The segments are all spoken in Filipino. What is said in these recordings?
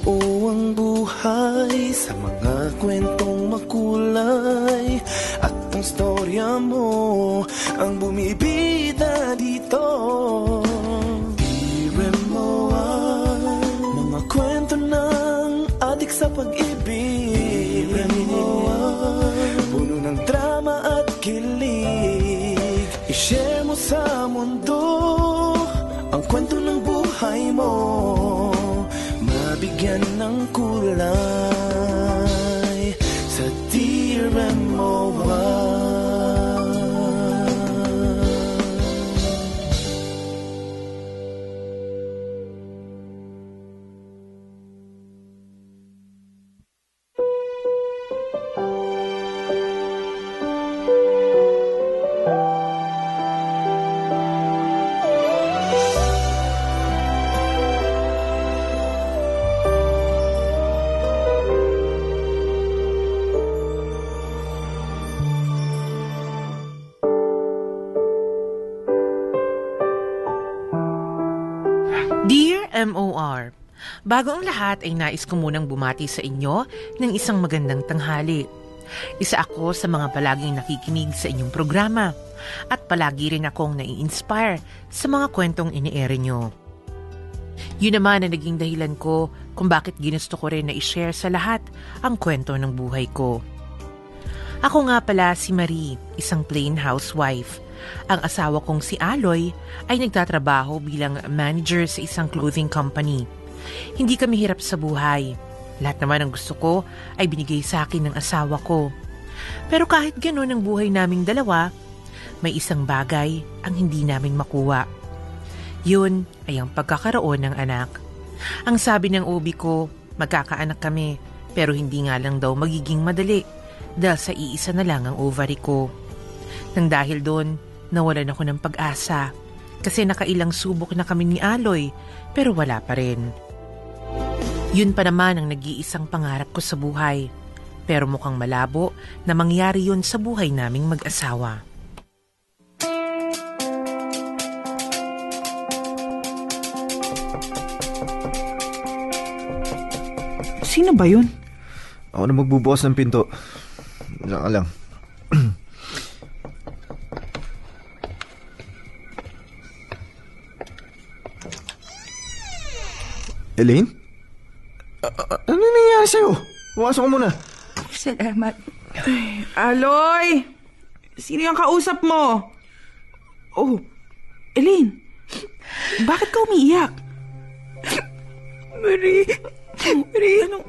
Buo ang buhay sa mga kwentong makulay, at ang storya mo ang bumibida dito. Dear MOR, mga kwento ng adik sa pag-ibig. Dear MOR, puno ng drama at kilig. I-share mo sa mundo ang kwento ng buhay mo, mabigyan ng kulay sa Dear MOR. Dear MOR, bago ang lahat ay nais ko munang bumati sa inyo ng isang magandang tanghali. Isa ako sa mga palaging nakikinig sa inyong programa at palagi rin akong nai-inspire sa mga kwentong ini-air nyo. Yun naman ang naging dahilan ko kung bakit ginusto ko rin na i-share sa lahat ang kwento ng buhay ko. Ako nga pala si Marie, isang plain housewife. Ang asawa kong si Aloy ay nagtatrabaho bilang manager sa isang clothing company. Hindi kami hirap sa buhay. Lahat naman ng gusto ko ay binigay sa akin ng asawa ko. Pero kahit gano'n ang buhay naming dalawa, may isang bagay ang hindi namin makuha. Yun ay ang pagkakaroon ng anak. Ang sabi ng OB ko, magkakaanak kami, pero hindi nga lang daw magiging madali dahil sa iisa na lang ang ovary ko. Nang dahil doon, nawalan ako ng pag-asa kasi nakailang subok na kami ni Aloy pero wala pa rin. Yun pa naman ang nag-iisang pangarap ko sa buhay, pero mukhang malabo na mangyari yun sa buhay naming mag-asawa. Sino ba yun? Ako na magbubukas ng pinto. Diyan ka lang. Elaine? Ano nangyayari sa'yo? Pumasok ko muna. Salamat. Ay, Aloy! Sino yung kausap mo? Oh, Elaine, bakit ka umiiyak? Marie, anong...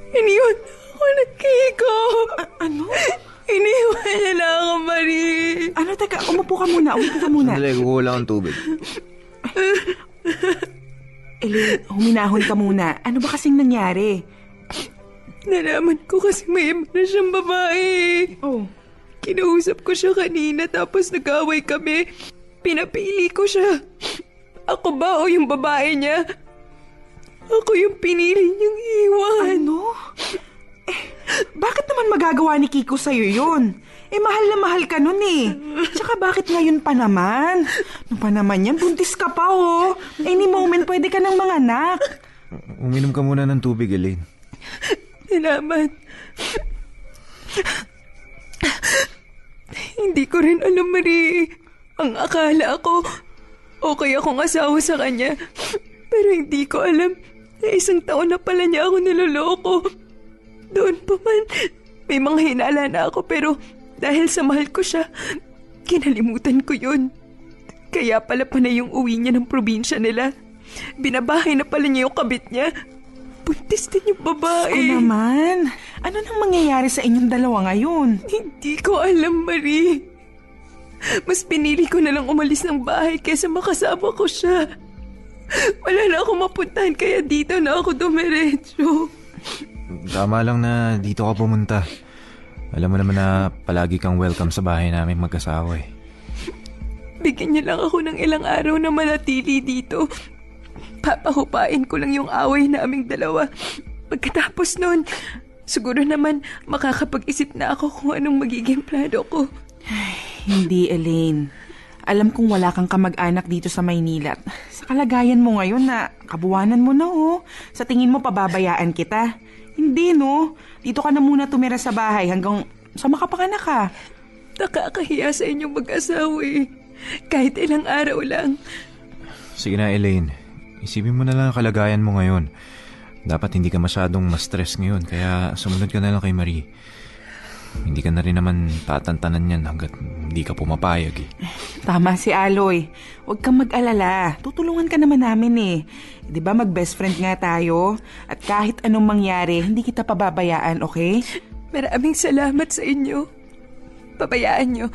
Iniwan ako ng Kiko. Ano? Iniwan niya na ako, Marie. Ano, teka, umupo ka muna. Sandali, kukuha lang ang tubig. Elaine, huminahon ka muna. Ano ba kasing nangyari? Nalaman ko kasi may iba na siyang babae. Oh. Kinausap ko siya kanina tapos nag-away kami. Pinapili ko siya. Ako ba o yung babae niya? Ako yung pinili niyang iwan. Ano? Bakit naman magagawa ni Kiko sa'yo yun? Mahal na mahal ka nun eh. Tsaka bakit ngayon pa naman? Ano pa naman yan? Buntis ka pa oh. Any moment pwede ka ng mga anak. Uminom ka muna ng tubig, Elaine. Salamat. Hindi ko rin alam, Marie. Ang akala ko, okay akong asawa sa kanya. Pero hindi ko alam na 1 taon na pala niya ako niloloko. Doon pa man, may mga hinala na ako pero dahil sa mahal ko siya, kinalimutan ko yun. Kaya pala yung uwi niya ng probinsya nila. Binabahay na pala niya yung kabit niya. Buntis din yung babae. Ko naman. Ano nang mangyayari sa inyong dalawa ngayon? Hindi ko alam, Marie. Mas pinili ko na lang umalis ng bahay kaysa makasama ko siya. Wala na akong mapuntahan kaya dito na ako dumiretso. Tama lang na dito ka pumunta. Alam mo naman na palagi kang welcome sa bahay namin mag-asawa eh. Bigyan niya lang ako ng ilang araw na manatili dito. Papahupain ko lang yung away naming dalawa. Pagkatapos nun, siguro naman makakapag-isip na ako kung anong magiging plano ko. Ay, hindi, Elaine. Alam kong wala kang kamag-anak dito sa Maynila. Sa kalagayan mo ngayon na kabuwanan mo na Sa tingin mo pababayaan kita. Hindi Dito ka na muna tumira sa bahay hanggang sa makapanganak ka. Nakakahiya sa inyong mag-asawa Kahit ilang araw lang. Sige na, Elaine. Isipin mo na lang ang kalagayan mo ngayon. Dapat hindi ka masyadong ma-stress ngayon, kaya sumunod ka na lang kay Marie. Hindi ka na rin naman tatantanan yan hanggat hindi ka pumapayag Tama si Aloy. Huwag kang mag-alala. Tutulungan ka naman namin Di ba mag-best friend nga tayo? At kahit anong mangyari, hindi kita pababayaan, okay? Maraming salamat sa inyo. Pabayaan nyo.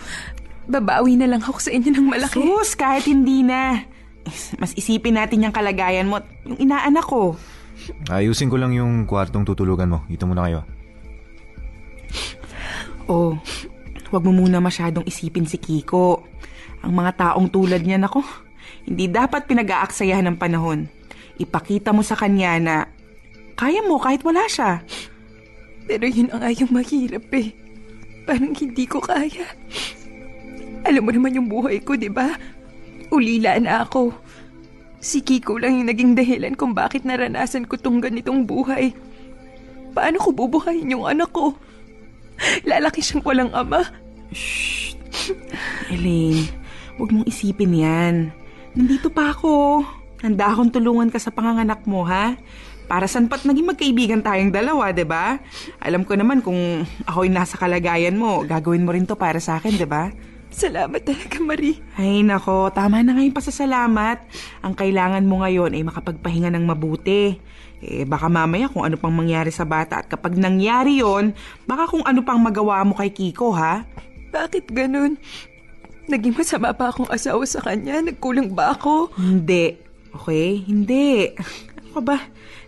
Babawi na lang ako sa inyo ng malaki. Sus, kahit hindi na. Mas isipin natin yung kalagayan mo at yung inaanak ko. Ayusin ko lang yung kwartong tutulugan mo. Dito muna kayo. Huwag mo muna masyadong isipin si Kiko. Ang mga taong tulad niya, hindi dapat pinag-aaksayahan ng panahon. Ipakita mo sa kanya na kaya mo kahit wala siya. Pero yun ang ayong mahirap Parang hindi ko kaya. Alam mo naman yung buhay ko, di ba? Ulila na ako. Si Kiko lang yung naging dahilan kung bakit naranasan ko tong ganitong buhay. Paano ko bubuhayin yung anak ko? Lalaki siyang walang ama. Shh! Elaine, huwag mong isipin yan. Nandito pa ako. Handa akong tulungan ka sa panganganak mo, ha? Para saan pa't naging magkaibigan tayong dalawa, diba? Alam ko naman kung ako'y nasa kalagayan mo, gagawin mo rin to para sa akin, diba? Salamat talaga, Marie. Ay nako, tama na nga yung pasasalamat. Ang kailangan mo ngayon ay makapagpahinga ng mabuti. Baka mamaya kung ano pang mangyari sa bata at kapag nangyari yon, baka kung ano pang magawa mo kay Kiko, ha? Bakit ganun? Naging masama pa akong asawa sa kanya? Nagkulang ba ako? Hindi. Okay? Hindi. Ano ka ba?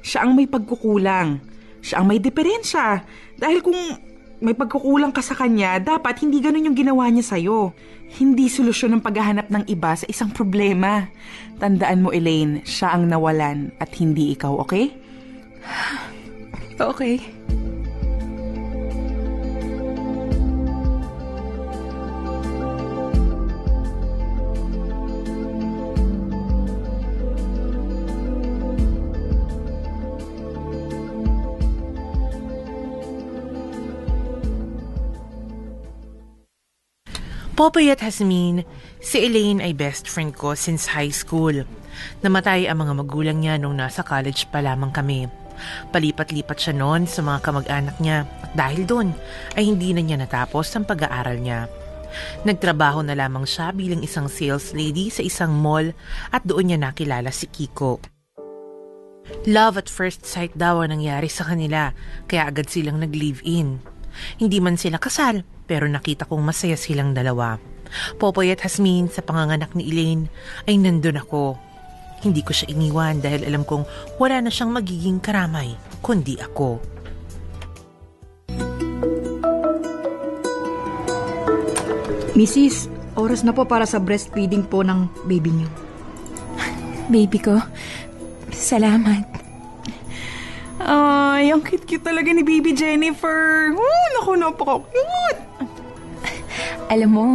Siya ang may pagkukulang. Siya ang may diferensya. Dahil kung may pagkukulang ka sa kanya, dapat hindi ganun yung ginawa niya sa'yo. Hindi solusyon ang paghahanap ng iba sa isang problema. Tandaan mo, Elaine, siya ang nawalan at hindi ikaw, okay? Okay. Popoy at Jasmine, si Elaine ay best friend ko since high school. Namatay ang mga magulang niya nung nasa college pa lamang kami. Palipat-lipat siya noon sa mga kamag-anak niya at dahil doon ay hindi na niya natapos ang pag-aaral niya. Nagtrabaho na lamang siya bilang isang sales lady sa isang mall at doon niya nakilala si Kiko. Love at first sight daw ang nangyari sa kanila kaya agad silang nag-live-in. Hindi man sila kasal, pero nakita kong masaya silang dalawa. Popoy at Jasmine, sa panganganak ni Elaine, ay nandun ako. Hindi ko siya iniwan dahil alam kong wala na siyang magiging karamay, kundi ako. Mrs., oras na po para sa breastfeeding po ng baby niyo. Baby ko, salamat. Ay, ang cute-cute talaga ni Baby Jennifer. Naku, napaka-cute. Alam mo,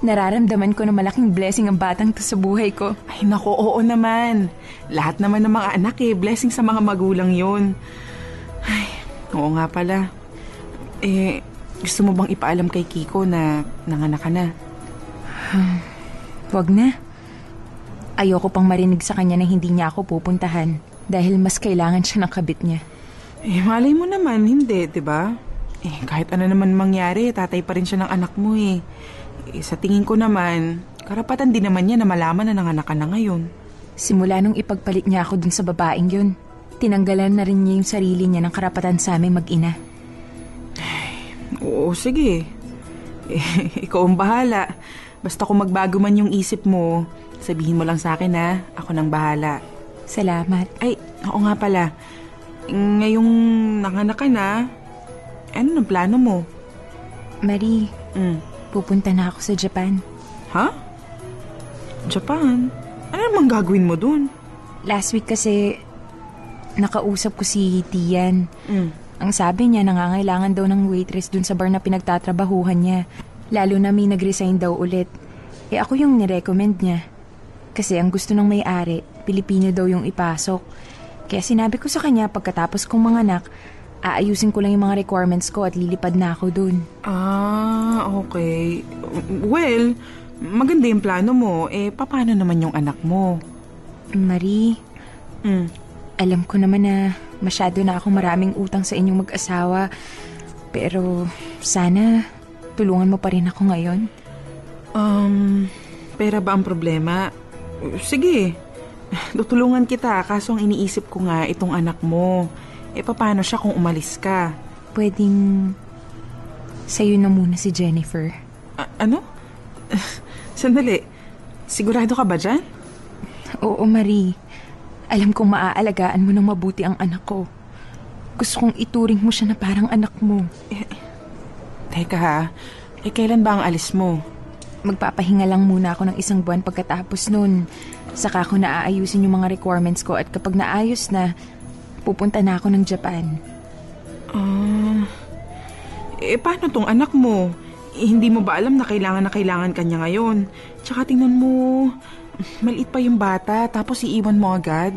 nararamdaman ko na malaking blessing ang batang to sa buhay ko. Ay, naku, oo naman. Lahat naman ng mga anak blessing sa mga magulang yun. Ay, oo nga pala. Gusto mo bang ipaalam kay Kiko na nanganak ka na? Wag na. Ayoko pang marinig sa kanya na hindi niya ako pupuntahan dahil mas kailangan siya ng kabit niya. Malay mo naman, hindi, diba? Kahit ano naman mangyari, tatay pa rin siya ng anak mo sa tingin ko naman, karapatan din naman niya na malaman na nanganak ka na ngayon. Simula nung ipagpalit niya ako dun sa babaeng yun, tinanggalan na rin niya yung sarili niya ng karapatan sa aming mag-ina. Oo, sige. Ikaw ang bahala. Basta kung magbago man yung isip mo, sabihin mo lang sa akin ha, ako nang bahala. Salamat. Ay, oo nga pala. Ngayong nanganak ka na, ano ang plano mo? Marie, pupunta na ako sa Japan. Ha? Japan? Ano namang gagawin mo dun? Last week kasi, nakausap ko si Tian. Ang sabi niya, nangangailangan daw ng waitress dun sa bar na pinagtatrabahuhan niya. Lalo na may nag-resign daw ulit. Ako yung nirecommend niya. Kasi ang gusto ng may-ari, Pilipino daw yung ipasok. Kaya sinabi ko sa kanya pagkatapos kong manganak, aayusin ko lang yung mga requirements ko at lilipad na ako dun. Okay. Well, maganda yung plano mo. Paano naman yung anak mo? Marie, alam ko naman na masyado na akong maraming utang sa inyong mag-asawa. Pero sana tulungan mo pa rin ako ngayon. Pera ba ang problema? Sige, tutulungan kita. Kaso ang iniisip ko nga itong anak mo. Paano siya kung umalis ka? Pwedeng sa'yo na muna si Jennifer. Ano? Sandali. Sigurado ka ba dyan? Oo, Marie. Alam kong maaalagaan mo ng mabuti ang anak ko. Gusto kong ituring mo siya na parang anak mo. Teka ha. Kailan ba ang alis mo? Magpapahinga lang muna ako ng 1 buwan pagkatapos nun. Saka ko naaayusin yung mga requirements ko at kapag naayos na, pupunta na ako ng Japan. Paano tong anak mo? Hindi mo ba alam na kailangan kanya ngayon? Tsaka tingnan mo, maliit pa yung bata tapos iiwan mo agad.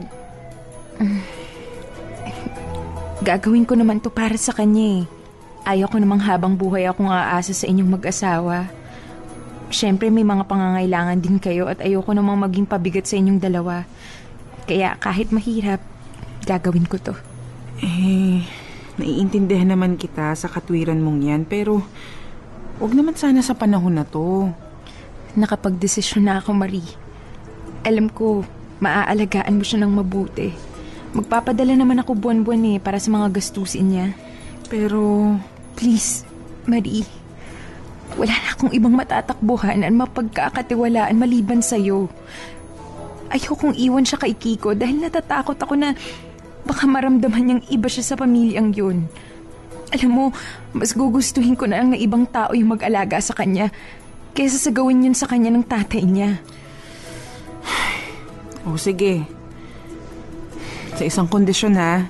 Gagawin ko naman to para sa kanya eh. Ayaw ko namang habang buhay akong aasa sa inyong mag-asawa. Siyempre may mga pangangailangan din kayo at ayoko namang maging pabigat sa inyong dalawa. Kaya kahit mahirap, gagawin ko to. Naiintindihan naman kita sa katwiran mong yan, pero wag naman sana sa panahon na to. Nakapagdesisyon na ako, Marie. Alam ko, maaalagaan mo siya ng mabuti. Magpapadala naman ako buwan-buwan para sa mga gastusin niya. Pero, please, Marie, wala na akong ibang matatakbuhan at mapagkakatiwalaan maliban sa'yo. Ayokong iwan siya kay Kiko dahil natatakot ako na baka maramdaman niyang iba siya sa pamilyang yun. Alam mo, mas gugustuhin ko na lang na ibang tao yung mag-alaga sa kanya kaysa sa gawin yun sa kanya ng tatay niya. Sige. Sa isang kondisyon ha,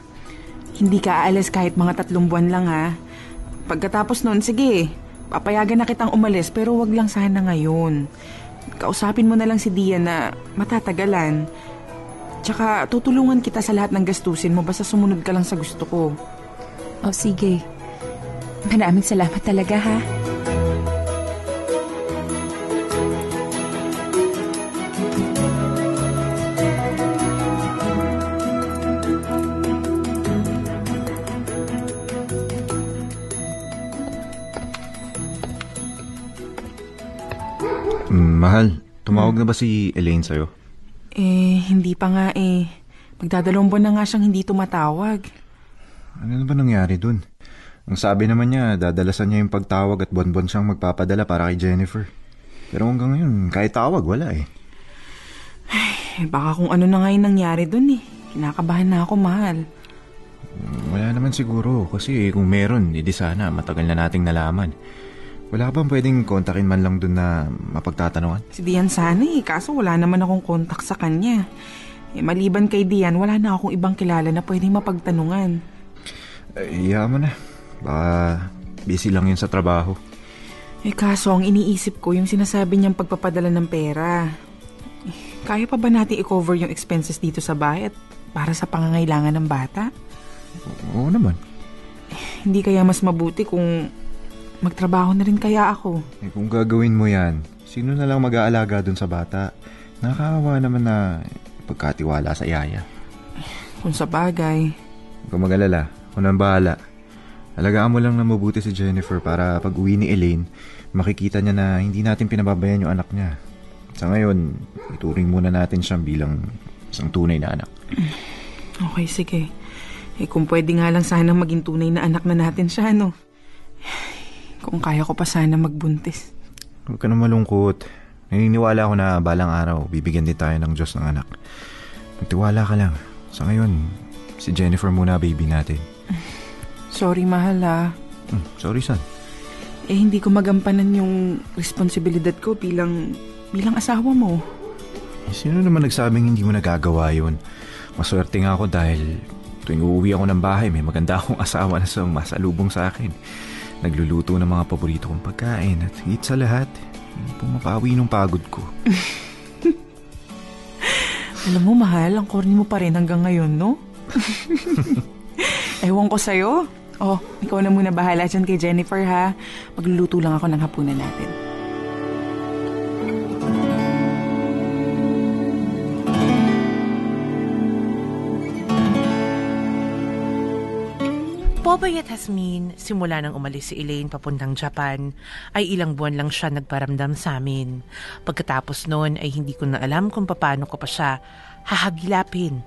hindi ka aalis kahit mga 3 buwan lang ha. Pagkatapos nun, sige, papayagan na kitang umalis pero wag lang sana ngayon. Kausapin mo na lang si Dian na matatagalan. Tsaka tutulungan kita sa lahat ng gastusin mo basta sumunod ka lang sa gusto ko. Sige. Maraming salamat talaga ha. Mahal, tumawag na ba si Elaine sa'yo? Hindi pa nga Magdadalawang buwan na nga siyang hindi tumatawag. Ano na ba nangyari dun? Ang sabi naman niya, dadalasan niya yung pagtawag at buwan-buwan siyang magpapadala para kay Jennifer. Pero hanggang ngayon, kahit tawag, wala Baka kung ano na nga yung nangyari dun Kinakabahan na ako, mahal. Wala naman siguro, kasi kung meron, edi sana matagal na nating nalaman. Wala bang pwedeng kontakin man lang dun na mapagtatanungan? Si Dian sana kaso wala naman akong kontak sa kanya. Maliban kay Dian, wala na akong ibang kilala na pwedeng mapagtanungan. Iya mo na. Baka busy lang yun sa trabaho. Kaso ang iniisip ko yung sinasabi niyang pagpapadala ng pera. Kaya pa ba natin i-cover yung expenses dito sa bahay at para sa pangangailangan ng bata? Oo naman. Hindi kaya mas mabuti kung magtrabaho na rin kaya ako? Kung gagawin mo yan, sino na lang mag-aalaga dun sa bata? Nakakawa naman na pagkatiwala sa yaya. Kung sa bagay. Huwag kang mag-alala. Ako nang bahala. Alagaan mo lang na mabuti si Jennifer para pag uwi ni Elaine, makikita niya na hindi natin pinababayan yung anak niya. Sa ngayon, ituring muna natin siyang bilang isang tunay na anak. Okay, sige. Kung pwede nga lang sana maging tunay na anak na natin siya, no? Kung kaya ko pa sana magbuntis. Huwag ka na malungkot. Naniniwala ako na balang araw, bibigyan din tayo ng Diyos ng anak. Magtiwala ka lang. Sa ngayon, si Jennifer muna baby natin. Sorry, mahal Sorry, son. Hindi ko magampanan yung responsibilidad ko bilang asawa mo. Sino naman nagsabing hindi mo nagagawa yun? Maswerte nga ako dahil tuwing uuwi ako ng bahay, may maganda akong asawa na masalubong sa akin. Nagluluto ng mga paborito kong pagkain at higit sa lahat, Pumapawi ng pagod ko. Alam mo, mahal, ang corny mo pa rin hanggang ngayon, no? Ewan ko sa'yo. Oh, ikaw na muna bahala dyan kay Jennifer, ha? Magluluto lang ako ng hapunan natin. Popoy at Jasmine, simula nang umalis si Elaine papuntang Japan, ay ilang buwan lang siya nagparamdam sa amin. Pagkatapos noon ay hindi ko na alam kung paano ko pa siya hahagilapin.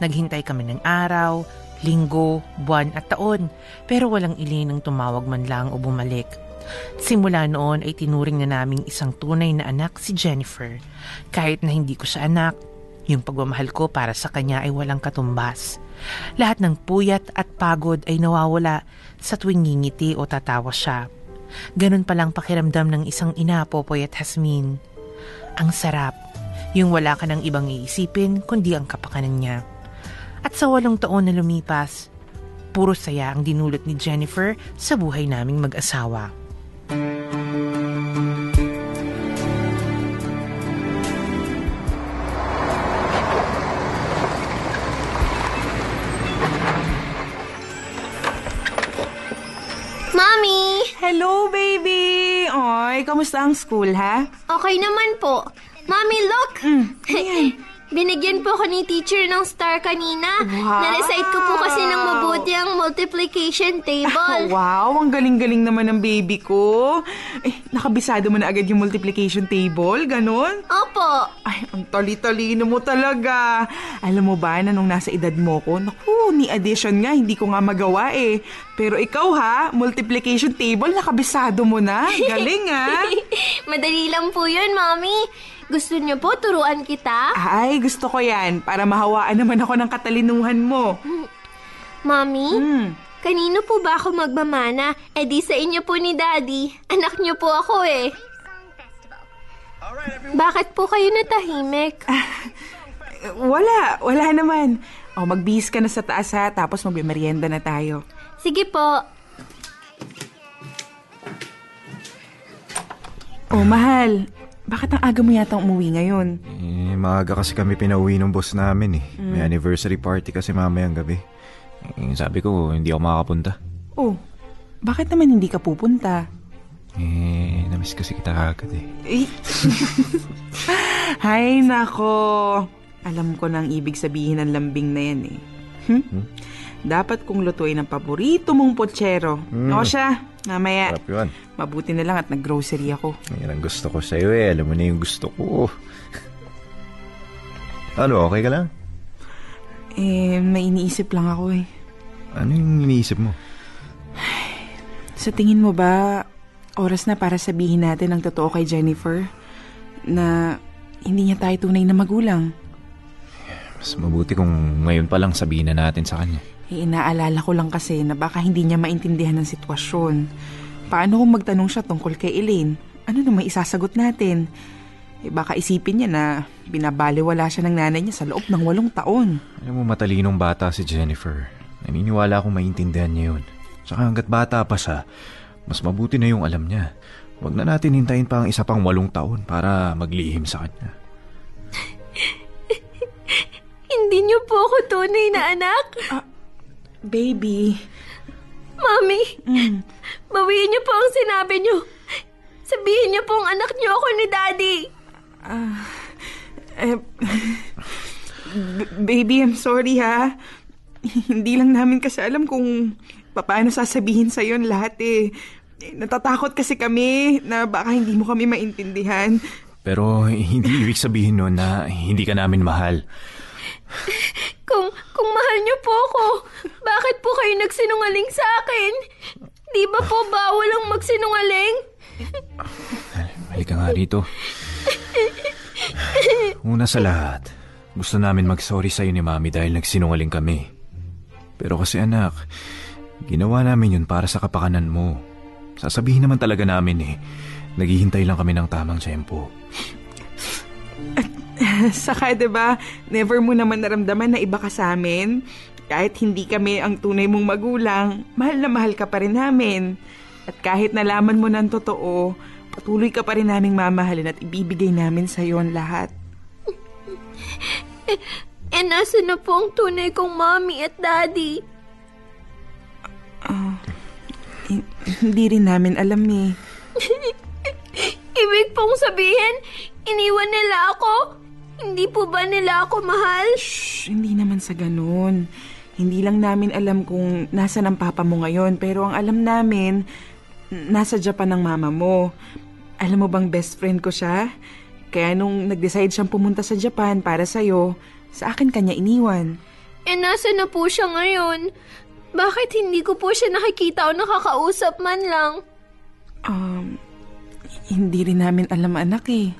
Naghintay kami ng araw, linggo, buwan at taon, pero walang Elaine ang tumawag man lang o bumalik. Simula noon ay tinuring na naming isang tunay na anak si Jennifer. Kahit na hindi ko siya anak, yung pagmamahal ko para sa kanya ay walang katumbas. Lahat ng puyat at pagod ay nawawala sa tuwing ngingiti o tatawa siya. Ganun palang pakiramdam ng isang ina, Popoy at Jasmine. Ang sarap, yung wala ka ng ibang iisipin kundi ang kapakanan niya. At sa 8 taon na lumipas, puro saya ang dinulot ni Jennifer sa buhay naming mag-asawa. Mommy! Hello, baby! Oy, kamusta ang school, ha? Okay naman po. Mommy, look! Ayan. Binigyan po ako ni teacher ng star kanina. Wow! Na-recite ko po kasi ng mabuti ang multiplication table. Wow, ang galing-galing naman ng baby ko. Nakabisado mo na agad yung multiplication table, ganon? Opo. Ay, ang tali-talino mo talaga. Alam mo ba na nung nasa edad mo ko, naku, ni addition nga, hindi ko nga magawa eh. Pero ikaw ha, multiplication table, nakabisado mo na. Galing ha? Madali lang po yun, Mommy. Gusto niyo po turuan kita? Ay, gusto ko yan, para mahawaan naman ako ng katalinuhan mo. Mommy, kanino po ba ako magmamana? Eh di sa inyo po ni Daddy. Anak niyo po ako eh. Bakit po kayo natahimik? Wala naman. Magbihis ka na sa taas ha, tapos magmimerienda na tayo. Sige po. Mahal, bakit ang aga mo yata umuwi ngayon? Maaga kasi kami pinauwi ng boss namin eh. May anniversary party kasi mamayang gabi. Sabi ko, hindi ako makakapunta. Bakit naman hindi ka pupunta? Namiss kasi kita agad eh. Hay nako. Alam ko na ang ibig sabihin ng lambing na yan eh. Dapat kong lutuin ang paborito mong pochero. O siya, mamaya. Sarap yun. Mabuti na lang at nag-grocery ako. Yan ang gusto ko sa'yo eh. Alam mo na yung gusto ko. Ano, okay ka lang? May iniisip lang ako eh. Ano yung iniisip mo? Sa tingin mo ba, oras na para sabihin natin ang totoo kay Jennifer? Na hindi niya tayo tunay na magulang? Mas mabuti kung ngayon pa lang sabihin na natin sa kanya. Inaalala ko lang kasi na baka hindi niya maintindihan ng sitwasyon. Paano kung magtanong siya tungkol kay Elaine? Ano na may isasagot natin? Baka isipin niya na binabaliwala siya ng nanay niya sa loob ng 8 taon. Alam mo, matalinong bata si Jennifer. Naniniwala akong maintindihan niya yun. Saka hanggat bata pa siya, mas mabuti na yung alam niya. Huwag na natin hintayin pa ang isa pang 8 taon para maglihim sa kanya. Hindi niyo po ako tunay na anak? Baby. Mami, bawiin niyo po ang sinabi niyo. Sabihin niyo pong anak niyo ako ni Daddy. Baby, I'm sorry ha. Hindi lang namin kasi alam kung paano sasabihin sa'yo lahat eh. Natatakot kasi kami na baka hindi mo kami maintindihan. Pero hindi ibig sabihin nun na hindi ka namin mahal. Kung mahal niyo po ako, bakit po kayo nagsinungaling sa akin? Di ba po bawal ang magsinungaling? Halika nga rito. Una sa lahat, gusto namin mag-sorry sa'yo ni Mami dahil nagsinungaling kami. Pero kasi anak, ginawa namin yun para sa kapakanan mo. Sasabihin naman talaga namin eh, naghihintay lang kami ng tamang tiyempo. Saka diba, never mo naman naramdaman na iba ka sa amin. Kahit hindi kami ang tunay mong magulang, mahal na mahal ka pa rin namin. At kahit nalaman mo ng totoo, patuloy ka pa rin naming mamahalin at ibibigay namin sa iyo ang lahat. Nasa na po ang tunay kong mommy at daddy? Hindi rin namin alam eh. Ibig pong sabihin, iniwan nila ako? Hindi po ba nila ako mahal? Shh, hindi naman sa ganun. Hindi lang namin alam kung nasa ng papa mo ngayon, pero ang alam namin, nasa Japan ang mama mo. Alam mo bang best friend ko siya? Kaya nung nag-decide siyang pumunta sa Japan para sa'yo, sa akin kanya iniwan. Nasa na po siya ngayon? Bakit hindi ko po siya nakikita o nakakausap man lang? Hindi rin namin alam, anak eh.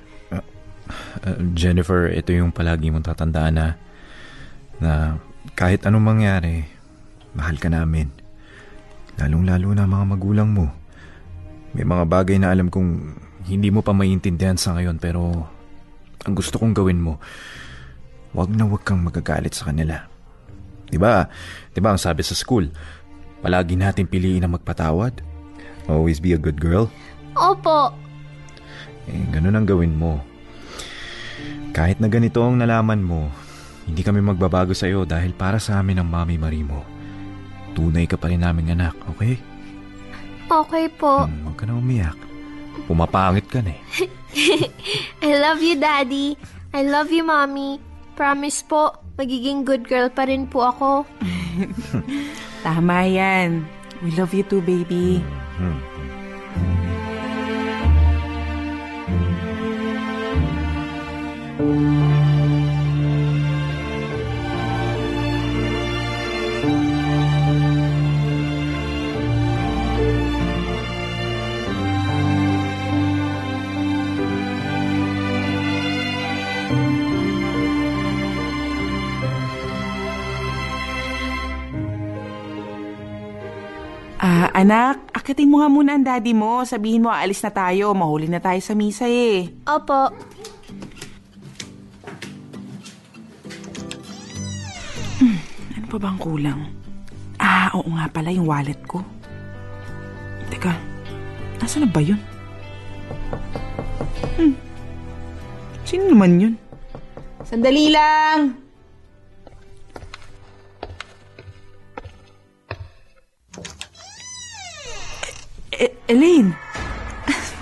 Jennifer, ito yung palagi mong tatandaan na kahit anong mangyari, mahal ka namin. Lalong-lalo na mga magulang mo. May mga bagay na alam kong hindi mo pa maiintindihan sa ngayon, pero ang gusto kong gawin mo, wag kang magagalit sa kanila. Diba ang sabi sa school, palagi natin piliin ang magpatawad. Always be a good girl. Opo. Ganun ang gawin mo. Kahit na ganito ang nalaman mo, hindi kami magbabago sa iyo dahil para sa amin ang Mami Marie mo. Tunay ka pa rin naming anak, okay? Okay po. Huwag ka na umiyak. Pumapangit ka na eh. I love you, Daddy. I love you, Mommy. Promise po, magiging good girl pa rin po ako. Tama yan. We love you too, baby. Anak, akitin mo nga muna ang daddy mo. Sabihin mo, aalis na tayo. Mahuli na tayo sa misa eh. Opo. Ano pa bang kulang? Oo nga pala, yung wallet ko. Teka, nasa na ba yun? Sino naman yun? Sandali lang! Elaine!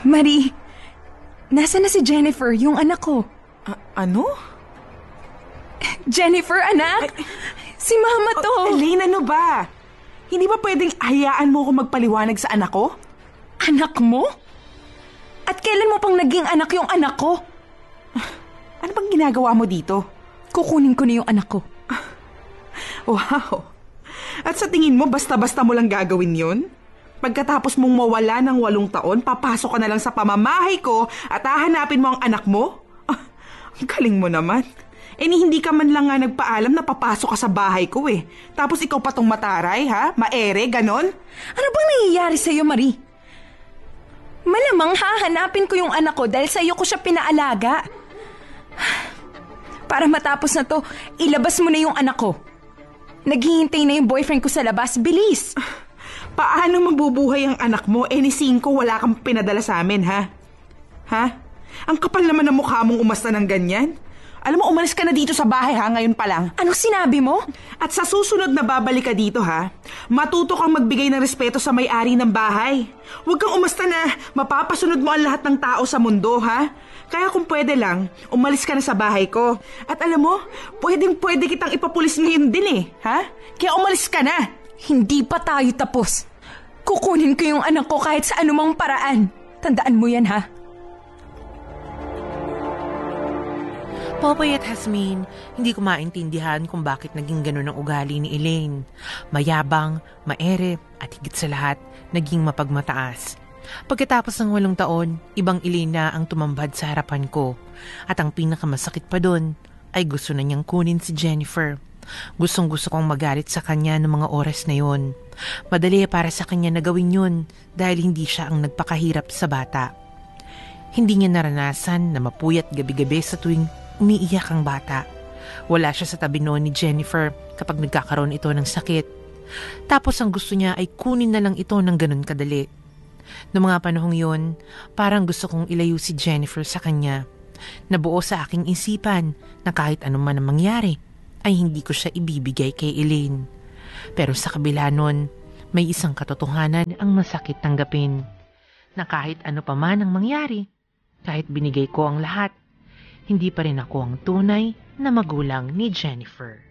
Marie, nasa na si Jennifer, yung anak ko? Ano? Jennifer, anak? Si Mama to! Elaine, ano ba? Hindi ba pwedeng hayaan mo ako magpaliwanag sa anak ko? Anak mo? At kailan mo pang naging anak yung anak ko? Ano bang ginagawa mo dito? Kukunin ko na yung anak ko. Wow! At sa tingin mo, basta-basta mo lang gagawin yun? Pagkatapos mong mawala ng 8 taon, papasok ka na lang sa pamamahay ko at hahanapin mo ang anak mo? Ang galing mo naman. Hindi ka man lang nga nagpaalam na papasok ka sa bahay ko eh. Tapos ikaw pa tong mataray, ha? Maere, ganon? Ano bang nangyayari sa'yo, Marie? Malamang hahanapin ko yung anak ko dahil sa'yo ko siya pinaalaga. Para matapos na to, ilabas mo na yung anak ko. Naghihintay na yung boyfriend ko sa labas. Bilis! Paano mabubuhay ang anak mo? Ni 5 wala kang pinadala sa amin, ha? Ha? Ang kapal naman ng mukha mong umasta ng ganyan. Alam mo, umalis ka na dito sa bahay, ha? Ngayon pa lang. Anong sinabi mo? At sa susunod na babalik ka dito, ha? Matuto kang magbigay ng respeto sa may-ari ng bahay. Huwag kang umasta na mapapasunod mo ang lahat ng tao sa mundo, ha? Kaya kung pwede lang, umalis ka na sa bahay ko. At alam mo, pwede kitang ipapulis ngayon din eh, ha? Kaya umalis ka na. Hindi pa tayo tapos. Kukunin ko yung anak ko kahit sa anumang paraan. Tandaan mo yan, ha? Popoy at Jasmine, hindi ko maintindihan kung bakit naging ganun ang ugali ni Elaine. Mayabang, maere, at higit sa lahat, naging mapagmataas. Pagkatapos ng 8 taon, ibang Elaine na ang tumambad sa harapan ko. At ang pinakamasakit pa doon, ay gusto na niyang kunin si Jennifer. Gustong-gusto kong magalit sa kanya ng mga oras na yon. Madali para sa kanya na gawin yun dahil hindi siya ang nagpakahirap sa bata. Hindi niya naranasan na mapuyat gabi-gabi sa tuwing umiiyak ang bata. Wala siya sa tabi noon ni Jennifer kapag nagkakaroon ito ng sakit. Tapos ang gusto niya ay kunin na lang ito ng ganun kadali. Noong mga panahong yun, parang gusto kong ilayo si Jennifer sa kanya. Nabuo sa aking isipan na kahit anong man ang mangyari, ay hindi ko siya ibibigay kay Elaine. Pero sa kabila nun, may isang katotohanan ang masakit tanggapin. Na kahit ano pa man ang mangyari, kahit binigay ko ang lahat, hindi pa rin ako ang tunay na magulang ni Jennifer.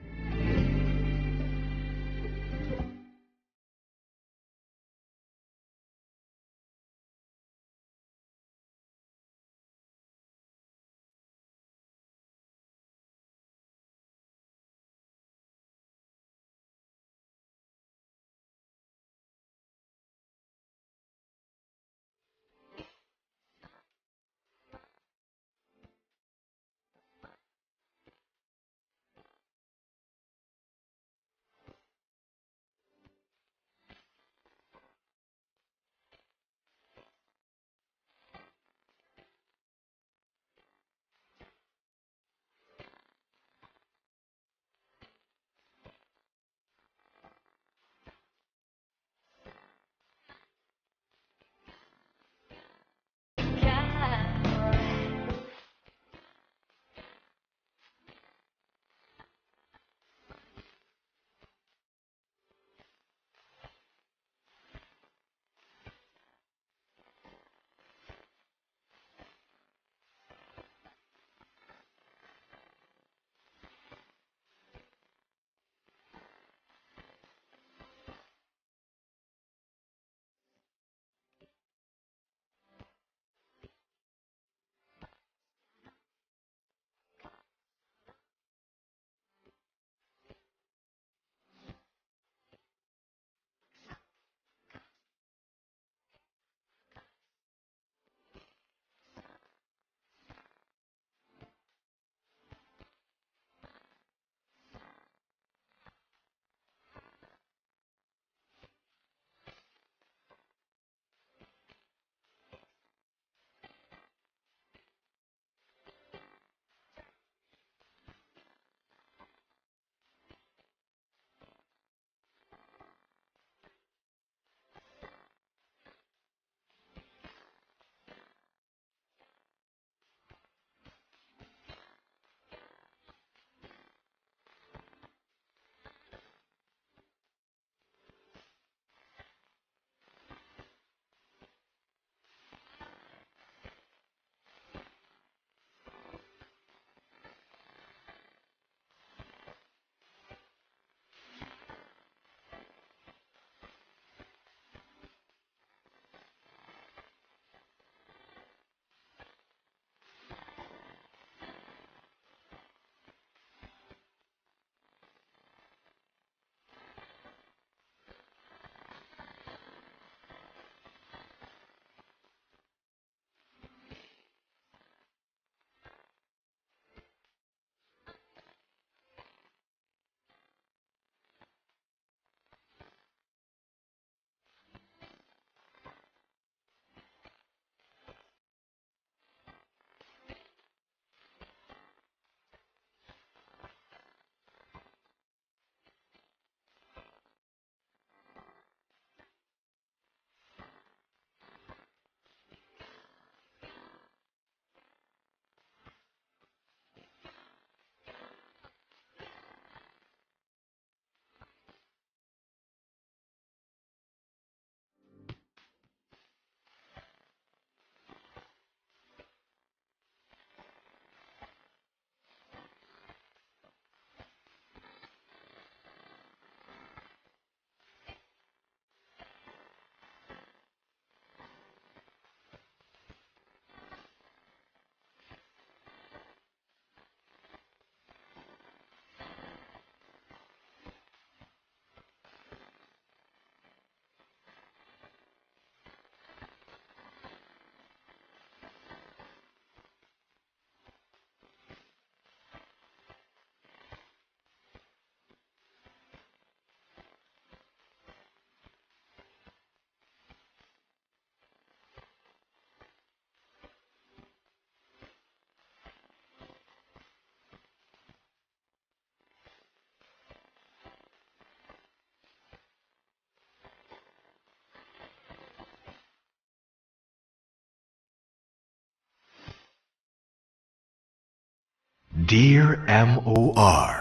Dear M.O.R.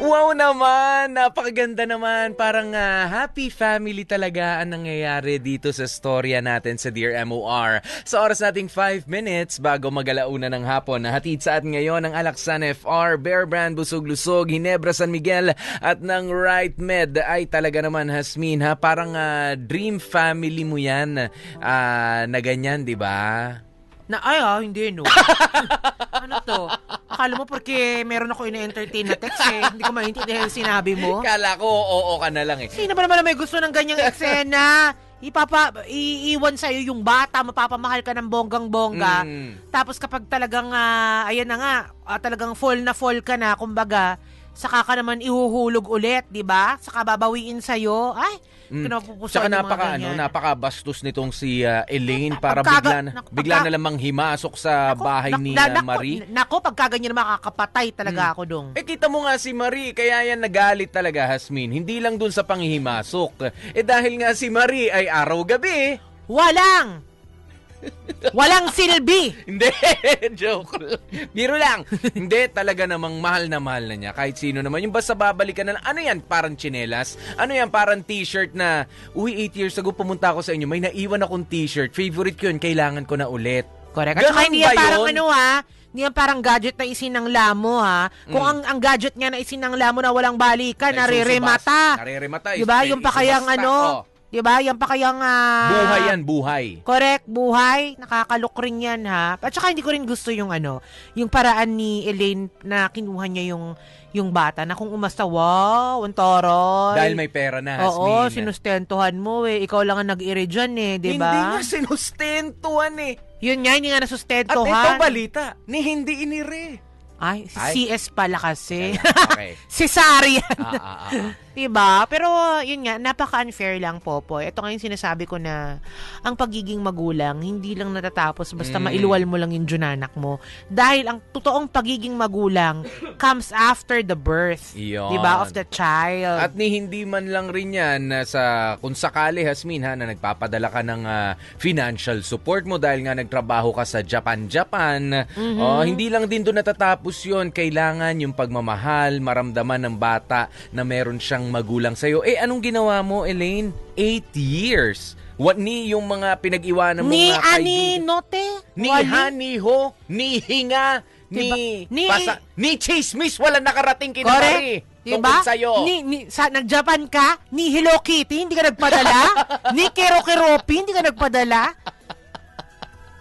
Wow naman! Napakaganda naman. Parang happy family talaga ang nangyayari dito sa storya natin sa Dear M.O.R. Sa oras nating 5 minutes bago mag-alauna ng hapon, nahatid sa atin ngayon ng Alaksan FR, Bear Brand, Busog Lusog, Ginebra San Miguel at ng Right Med. Ay talaga naman, Hasmin, ha? Parang dream family mo yan na ganyan, di ba? Hindi no. Ano to? Akala mo porque meron ako ina-entertain na text hindi ko maintindihan yung sinabi mo. Kala ko oo ka na lang eh. Sino ba naman may gusto ng ganyang eksena? Iiwan sa'yo yung bata, mapapamahal ka ng bonggang-bongga. Tapos kapag talagang, ayan na nga, talagang fall ka na, kumbaga, saka ka naman ihuhulog ulit, di ba? Saka babawiin sa'yo. Ay, Tsaka napakabastos nitong si Elaine para bigla na lamang himasok sa bahay ni Marie. Nako, pagkaganyan makakapatay talaga ako dong. Kita mo nga si Marie, kaya yan nagalit talaga, Hasmin. Hindi lang dun sa panghihimasok. Dahil nga si Marie ay araw-gabi. Walang silbi. Hindi, joke lang. Biro lang. Hindi, talaga namang mahal na niya. Kahit sino naman. Yung basta babalikan na, ano yan, parang tsinelas? Ano yan, parang t-shirt na, 8 years ago pumunta ako sa inyo, may naiwan akong t-shirt. Favorite ko yun, kailangan ko na ulit. Correct. At saka hindi yan parang hindi yan parang gadget na isinangla mo, ha? Kung ang gadget nga na isinangla mo na walang balikan, nariremata. Diba? Yung pa kayang diba? Yan pa kayang... buhay yan, buhay. Correct, buhay. Nakakalok rin yan, ha? At saka hindi ko rin gusto yung yung paraan ni Elaine na kinuha niya yung bata na kung umasta, wow, ang toroy. Dahil may pera na, Hasmin. Oo, sinustentuhan mo Ikaw lang ang nag-iri dyan diba? Hindi nga sinustentuhan Yun nga, hindi nga nasustentuhan. At ito balita, hindi inire. Ay, CS pala kasi. Okay. Si Sari yan. Diba? Pero, yun nga, napaka-unfair lang, Popoy. Ito nga yung sinasabi ko na ang pagiging magulang, hindi lang natatapos basta mailuwal mo lang yung junanak mo. Dahil ang totoong pagiging magulang comes after the birth. Iyon. Diba? Of the child. At hindi man lang rin yan kung sakali, Hasmin, na nagpapadala ka ng financial support mo dahil nga nagtrabaho ka sa Japan. Hindi lang din doon natatapos yun. Kailangan yung pagmamahal, maramdaman ng bata na meron siyang magulang sa'yo. Anong ginawa mo, Elaine? 8 years. Yung mga pinag-iwanan mo mga kaibigan. Ni haniho, ni hinga, ni chismis, wala nakarating kina Marie. Diba? Sa'yo. Nag-Japan ka, ni Hello Kitty, hindi ka nagpadala. Ni Kero-Keropi, hindi ka nagpadala.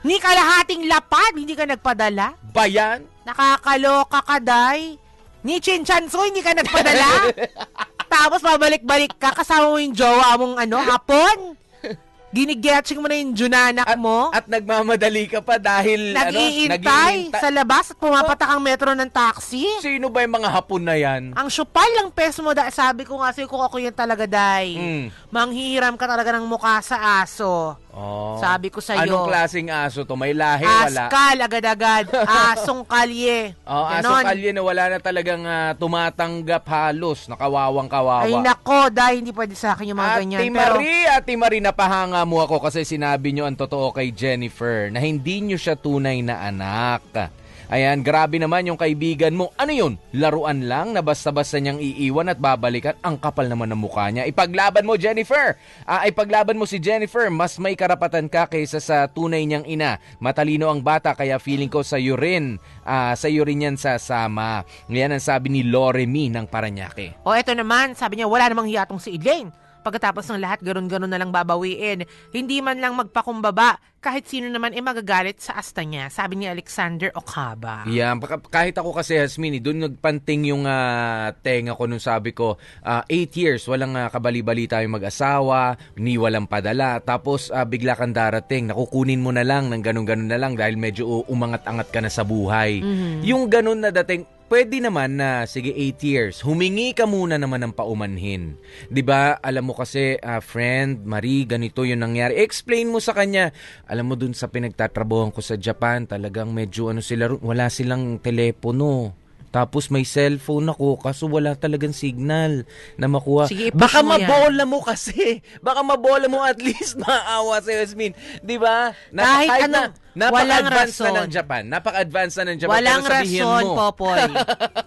Ni kalahating lapad, hindi ka nagpadala. Bayan? Nakakaloka ka, Day. Ni Chinchanso, hindi ka nagpadala. Tapos babalik-balik ka, kasama mo yung jowa mong hapon. Ginigetching mo na yung junanak mo. At nagmamadali ka pa dahil nag-iintay sa labas at pumapatak ang metro ng taxi. Sino ba yung mga hapon na yan? Ang syupal lang peso mo, sabi ko nga sa'yo kung ako yan talaga, Day. Manghihiram ka talaga ng mukha sa aso. Sabi ko sa'yo. Anong klaseng aso to? May lahi, wala? Askal, agad-agad. Asong kalye. Asong kalye na wala na talagang tumatanggap halos. Nakawawang-kawawa. Ay nako, Day, hindi pwede sa akin yung mga ganyan. Ate Marie, napahanga mo ako kasi sinabi nyo ang totoo kay Jennifer na hindi nyo siya tunay na anak. Ayan, grabe naman yung kaibigan mo. Ano yun? Laruan lang na basta-basta niyang iiwan at babalikan? Ang kapal naman ng mukha niya. Ipaglaban mo, Jennifer! Ipaglaban mo si Jennifer. Mas may karapatan ka kaysa sa tunay niyang ina. Matalino ang bata kaya feeling ko sa iyo rin. Sa iyo rin yan sasama. Yan ang sabi ni Loremi ng Paranaque. Eto naman, sabi niya wala namang hiyatong si Elaine. Pagkatapos ng lahat, ganon-ganon na lang babawiin. Hindi man lang magpakumbaba. Kahit sino naman magagalit sa asta niya. Sabi ni Alexander Ocaba. Yeah, kahit ako kasi, Hasmin, doon nagpanting yung tenga ko nung sabi ko, 8 years, walang kabali-bali tayo mag-asawa, ni walang padala. Tapos bigla kang darating, nakukunin mo na lang ng ganon-ganon na lang dahil medyo umangat-angat ka na sa buhay. Yung ganon na dating, pwede naman na, sige, 8 years, humingi ka muna naman ng paumanhin. 'Di ba? Alam mo kasi, friend, Marie, ganito yung nangyari. Explain mo sa kanya. Alam mo dun sa pinagtatrabahoan ko sa Japan, talagang medyo wala silang telepono. Tapos may cellphone ako, kaso wala talagang signal na makuha. Sige, baka mabola mo kasi. Baka mabola mo at least maawa sa Yasmin. 'Di ba? Napaka-advance rason. na ng Japan. Napaka-advance na ng Japan. Walang pero sabihin rason, mo. Popoy.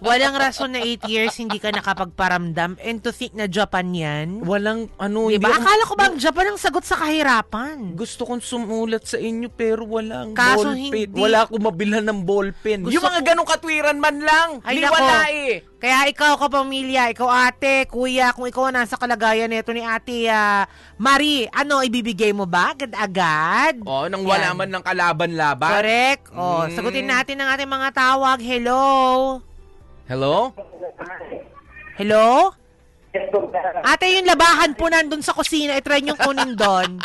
Walang rason na 8 years hindi ka nakapagparamdam. And to think na Japan yan. Walang ano. Diba? hindi Akala ko ba ang Japan ang sagot sa kahirapan? Gusto kong sumulat sa inyo pero walang Kaso ballpen. hindi. Wala akong mabilhan ng ballpen. Gusto Yung mga ganong katwiran man lang. Ay, Di nako. wala eh. Kaya ikaw, kapamilya, ikaw ate, kuya, kung ikaw nasa kalagayan nito ni ate Marie, ano, ibibigay mo ba agad-agad? Nang wala Yan. man ng kalaban-laban. Correct. Sagutin natin ang ating mga tawag. Hello? Hello? Hello? Ate, yung labahan po nandun sa kusina. I-try nyo kunin doon.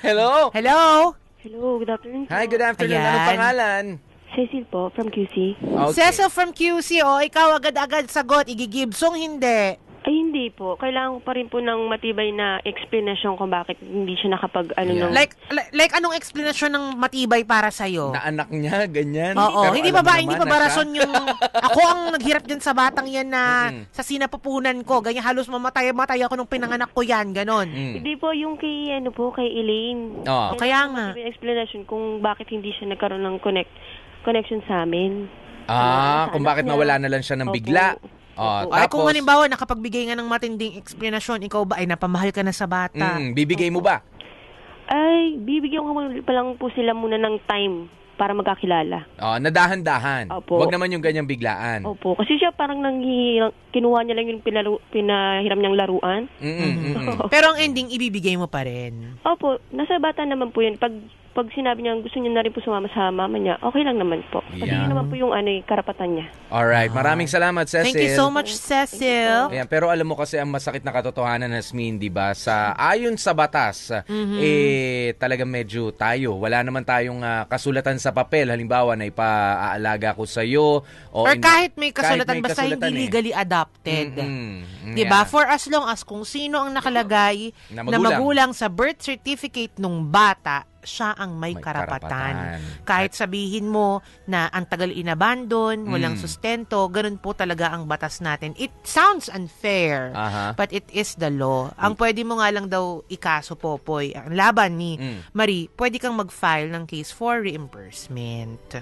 Hello? Hello? Hello, good afternoon po. Hi, good afternoon. Ayan. Anong pangalan? Cecil po, from QC. Okay. Cecil from QC, ikaw agad-agad sagot. Igigibsong hindi. Ay, hindi po. Kailangan ko pa rin po ng matibay na explanation kung bakit hindi siya Yeah. Like anong explanation ng matibay para sa'yo? Na anak niya, ganyan. Oo, Pero hindi alam pa ba, mo hindi naman pa ba na siya- rason yung, ako ang naghirap din sa batang yan na sa sinapupunan ko, ganyan halos matay ako nung pinanganak ko yan, ganon. Hindi po yung kay, kay Elaine. Oo. Kaya nga. Matibay na explanation kung bakit hindi siya nagkaroon ng connection sa amin. Kung bakit nawala na lang siya ng bigla. Ay, kung halimbawa nakapagbigay nga ng matinding explanation, ikaw ba ay napamahal ka na sa bata? Bibigay mo ba? Ay, bibigyan ko pa lang po sila muna ng time para magkakilala. Nadahan-dahan. Opo. Huwag naman yung ganyang biglaan. Opo. Kasi siya parang kinuha niya lang yung pinahiram niyang laruan. Pero ang ending, ibibigay mo pa rin. Opo. Nasa bata naman po yun. Pag sinabi niya gusto niya na rin po sumama sa mama niya, okay lang naman po. Kasi yun naman po yung karapatan niya. Alright. Maraming salamat, Cecil. Thank you so much, Cecil. Ayan, pero alam mo kasi ang masakit na katotohanan, Hasmin, di ba? Ayon sa batas, talagang medyo tayo. Wala naman tayong kasulatan sa papel. Halimbawa, na ipaaalaga ko sa'yo. Or kahit may kasulatan, basta hindi legally adopted. Di ba? For as long as kung sino ang nakalagay na magulang sa birth certificate nung bata, siya ang may karapatan. Kahit sabihin mo na ang tagal inabandon, walang sustento, ganun po talaga ang batas natin. It sounds unfair, but it is the law. Ang pwede mo nga lang daw ikaso, Popoy, ang laban ni Marie, pwede kang mag-file ng case for reimbursement.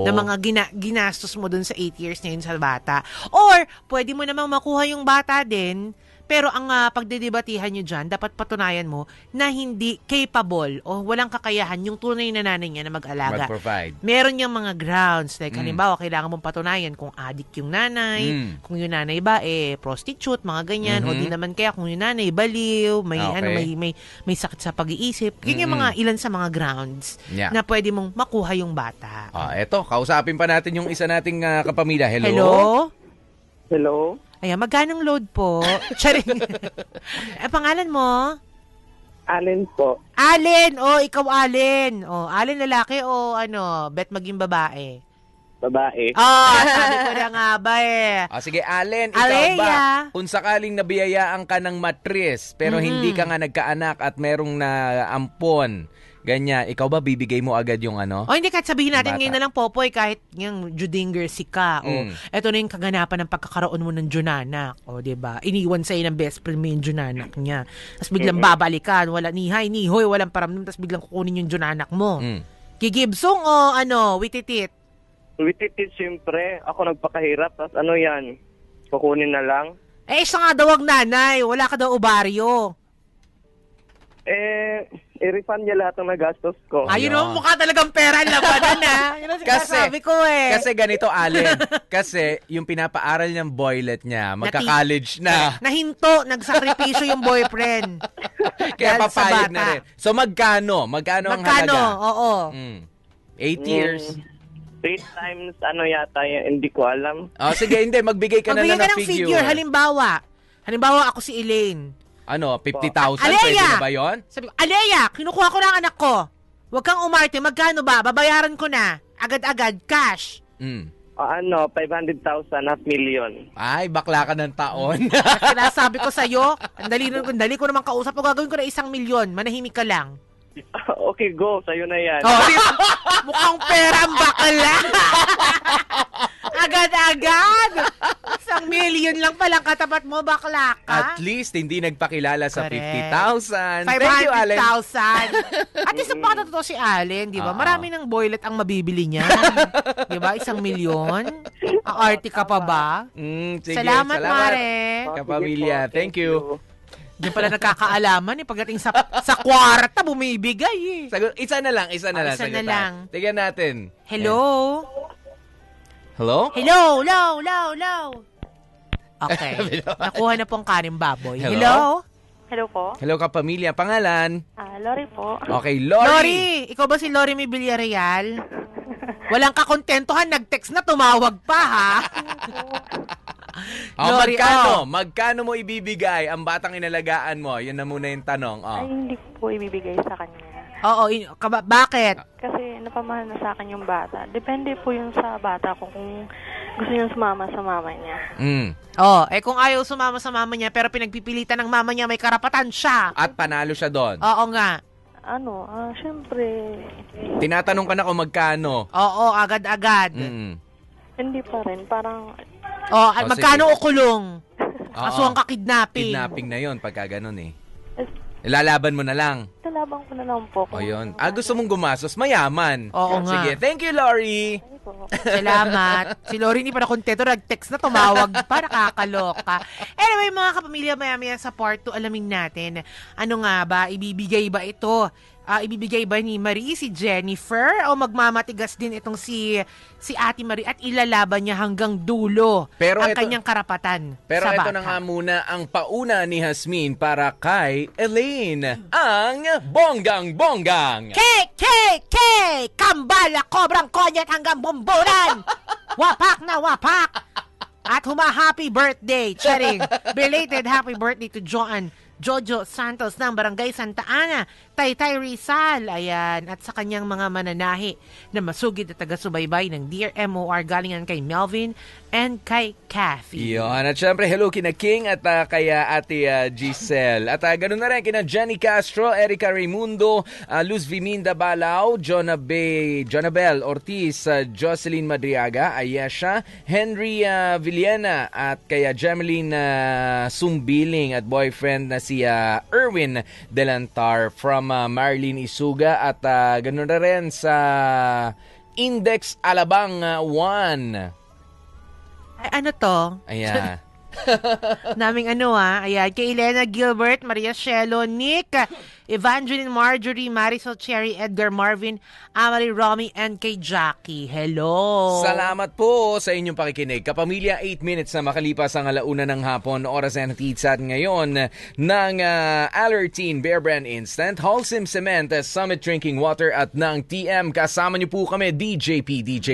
Na mga ginastos mo dun sa 8 years na yun sa bata. Or, pwede mo namang makuha yung bata din, pero ang pagdedebatihan nyo dyan, dapat patunayan mo na hindi capable o walang kakayahan yung tunay na nanay niya na mag-alaga. Mag-provide. Meron niyang mga grounds. Like, halimbawa, kailangan mong patunayan kung addict yung nanay, kung yung nanay ba, prostitute, mga ganyan, o di naman kaya kung yung nanay, baliw, may sakit sa pag-iisip. Yun yung mga ilan sa mga grounds na pwede mong makuha yung bata. Eto, kausapin pa natin yung isa nating kapamilya. Hello? Hello? Hello? Ayan, magkanong load po? Charing. Pangalan mo? Allen po. Allen! Ikaw Allen. Allen lalaki o bet maging babae? Babae. Sabi ko na nga ba sige, Allen, ikaw ba? Kung sakaling nabiyayaan ka ng matris, pero hindi ka nga nagkaanak at merong naampon, ganyan, ikaw ba bibigay mo agad yung hindi, kahit sabihin natin bata? ngayon na lang, Popoy, kahit yung Judinger si ka, eto na yung kaganapan ng pagkakaroon mo ng Junanak, diba? Iniwan sa'yo ng best friend mo yung Junanak niya. Tapos biglang babalikan, wala nihay, nihoy, walang paramdam, tapos biglang kukunin yung Junanak mo. Gigibsong o wititit? Wititit, siyempre. Ako nagpakahirap, tapos yan? Kukunin na lang? Isa nga daw ang nanay, wala ka daw obaryo. I-refund niya lahat ng nagastos ko. Mukha talagang pera ang labanan Yun ang sinasabi ko Kasi ganito, Allen. Kasi yung pinapaaral niyang boylet niya, magka-college na. Nahinto, nagsakripisyo yung boyfriend. Kaya papayag na rin. So magkano? Magkano ang halaga? Oo. 8 years. 3 times yata yan, hindi ko alam. Sige, hindi. Magbigay ka na lang ng figure. Halimbawa ako si Elaine. 50,000? Pwede na ba yun? Sabi ko, Alea, kinukuha ko ng anak ko. Huwag kang umarte, magkano ba? Babayaran ko na. Agad-agad, cash. 500,000, $500,000. Ay, bakla ka ng taon. Sinasabi ko sa'yo, ang dali ko naman kausap, gagawin ko na 1,000,000, manahimik ka lang. Okay, go. Sa'yo na yan. Mukhang pera ang bakla. Agad-agad. 1 million lang palang katapat mo, bakla ka. At least, hindi nagpakilala sa Correct. 50,000. Thank you, Allen. 500,000. At least pa totoo si Allen, di ba? Marami ng boylet ang mabibili niya. Di ba? 1 milyon? Ang arte ka pa ba? Sige, salamat, Mare. Kapamilya, thank you. Di pala nagkakaalaman pagdating sa kwarta, bumibigay Isa na lang. Isa na lang. Tignan natin. Hello? Hello? Hello. Okay. Nakuha na pong kaning baboy. Hello? Hello po. Hello, kapamilya. Pangalan? Lori po. Okay, Lori. Lori, ikaw ba si Lori May Villarreal? Walang kakontentohan, nag-text na, tumawag pa, ha? Lori, magkano mo ibibigay ang batang inalagaan mo? Yun na muna yung tanong. Ay, hindi po ibibigay sa kanya. Oo, bakit? Kasi napamahal na sa akin yung bata. Depende po yun sa bata ko kung gusto niyang sumama sa mama niya. Kung ayaw sumama sa mama niya pero pinagpipilitan ng mama niya, may karapatan siya. At panalo siya doon. Oo nga. Syempre. Tinatanong ka na kung magkano. Oo, agad-agad. Hindi pa rin. Parang... magkano o kulong? Aswang ka kidnapping. Kidnapping na yun pagka ganun Ilalaban mo na lang. Ilalaban ko na lang po. Yun. Gusto mong gumasos, mayaman. Oo nga. Sige, thank you, Lori. Salamat. Si Lori hindi pa na kontento, nag-text na, tumawag pa, nakakaloka. Anyway, mga kapamilya, maya sa part 2, alamin natin, ano nga ba, ibibigay ba ito? Ibibigay ba ni Marie si Jennifer o magmamatigas din itong si Ate Marie at ilalaban niya hanggang dulo ang kanyang karapatan pero sa bata? Pero ito na nga muna ang pauna ni Hasmin para kay Elaine, ang bonggang-bonggang. K! Kambala, kobrang konyat hanggang bumburan! Wapak na wapak! At happy birthday, charing! Belated happy birthday to Jojo Santos ng Barangay Santa Ana, Taytay Rizal, ayan, at sa kanyang mga mananahi na masugid at taga-subaybay ng Dear MOR galingan kay Melvin and kay Kathy. Yun, at syempre, hello kina King at kay Ate Giselle. At ganoon na rin kina Jenny Castro, Erica Raimundo, Luz Viminda Balao, Jonabel Ortiz, Jocelyn Madriaga, Ayesha, Henry Villena, at kaya Jemeline Sumbiling at boyfriend na si Erwin Delantar from Marlene Isuga at ganoon na rin sa Index Alabang 1. Ay, ano to? Ayan. Naming ayan, kay Elena Gilbert, Maria Shelo, Nick, Evangeline Marjorie, Marisol Cherry, Edgar Marvin, Amalie Romy, and kay Jackie. Hello! Salamat po sa inyong pakikinig. Kapamilya, 8 minutes na makalipas ang 1:00 ng hapon. Oras na natid sa atin ngayon ng Allertine Bear Brand Instant, Holcim Cement, Summit Drinking Water at ng TM. Kasama niyo po kami, DJ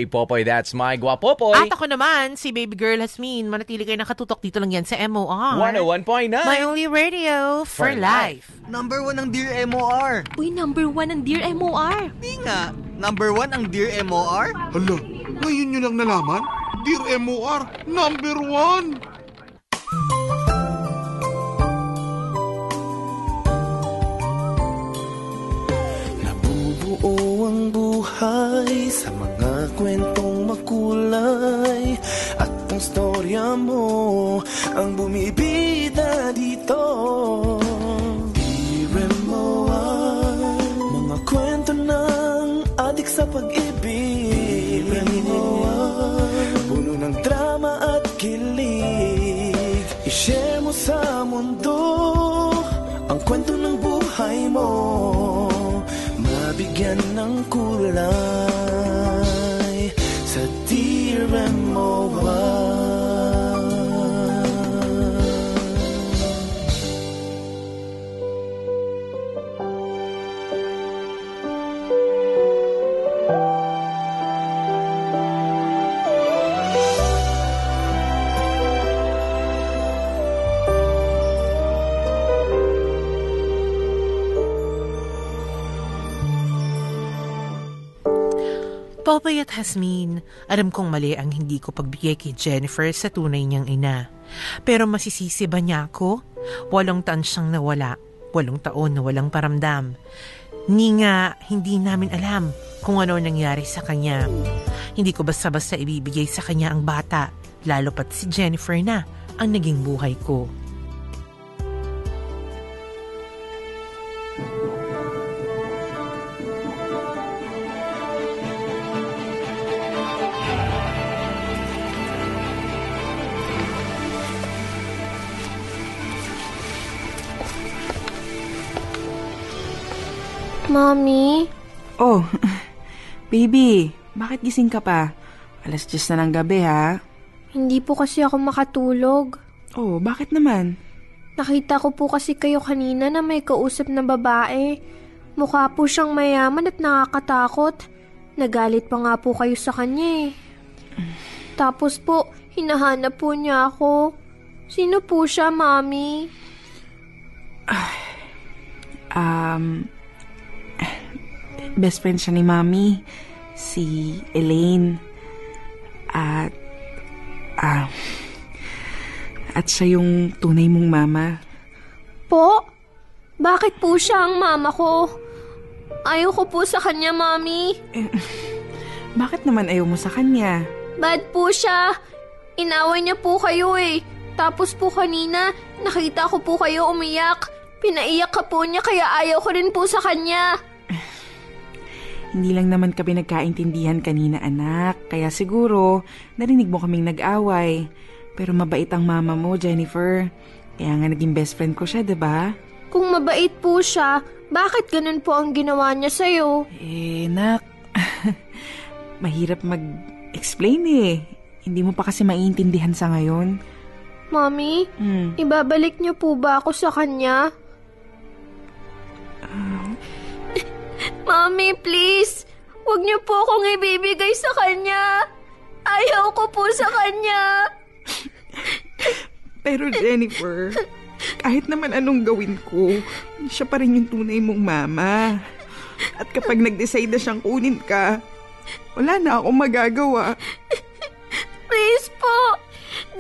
Popoy. That's my Guapopoy. At ako naman, si Baby Girl Hasmin. Manatili kayo nakatutok dito lang yan sa MOR 101.9. My only radio for life. Number 1 ang Dear MOR. Uy, number 1 ang Dear MOR. Di nga, number 1 ang Dear MOR. Hala, ngayon nyo lang nalaman? Dear MOR, number 1. Nabubuo ang buhay sa mga kwentong makulay at ang storya mo ang bumibida dito. Mga kwento ng adik sa pag-ibig, puno ng drama at kilig. I-share mo sa mundo ang kwento ng buhay mo, mabigyan ng kulay sa Dear MOR. Popoy at Hasmin, alam kong mali ang hindi ko pagbigay kay Jennifer sa tunay niyang ina. Pero masisisi ba niya ako? 8 taon siyang nawala, 8 taon na walang paramdam. Hindi namin alam kung ano nangyari sa kanya. Hindi ko basta-basta ibibigay sa kanya ang bata lalo pat si Jennifer na ang naging buhay ko. Mommy? Oh, baby, bakit gising ka pa? 10:00 na ng gabi, ha? Hindi po kasi ako makatulog. Oh, bakit naman? Nakita ko po kasi kayo kanina na may kausap na babae. Mukha po siyang mayaman at nakakatakot. Nagalit pa nga po kayo sa kanya eh. Tapos po, hinahanap po niya ako. Sino po siya, Mommy? Best friend siya ni Mommy, si Elaine. At siya yung tunay mong mama. Po? Bakit po siya ang mama ko? Ayaw ko po sa kanya, Mommy. Bakit naman ayaw mo sa kanya? Bad po siya. Inaway niya po kayo eh. Tapos po kanina, nakita ko po kayo umiyak. Pinaiyak ka po niya kaya ayaw ko rin po sa kanya. Hindi lang naman kami nagkaintindihan kanina, anak. Kaya siguro, narinig mo kaming nag-away. Pero mabait ang mama mo, Jennifer. Kaya nga naging best friend ko siya, diba? Kung mabait po siya, bakit ganun po ang ginawa niya sa'yo? Nak. Mahirap mag-explain eh. Hindi mo pa kasi maiintindihan sa ngayon. Mommy, ibabalik niyo po ba ako sa kanya? Mommy, please. Huwag niyo po akong ibibigay sa kanya. Ayaw ko po sa kanya. Pero Jennifer, kahit naman anong gawin ko, siya pa rin yung tunay mong mama. At kapag nag-decide na siyang kunin ka, wala na akong magagawa. Please po,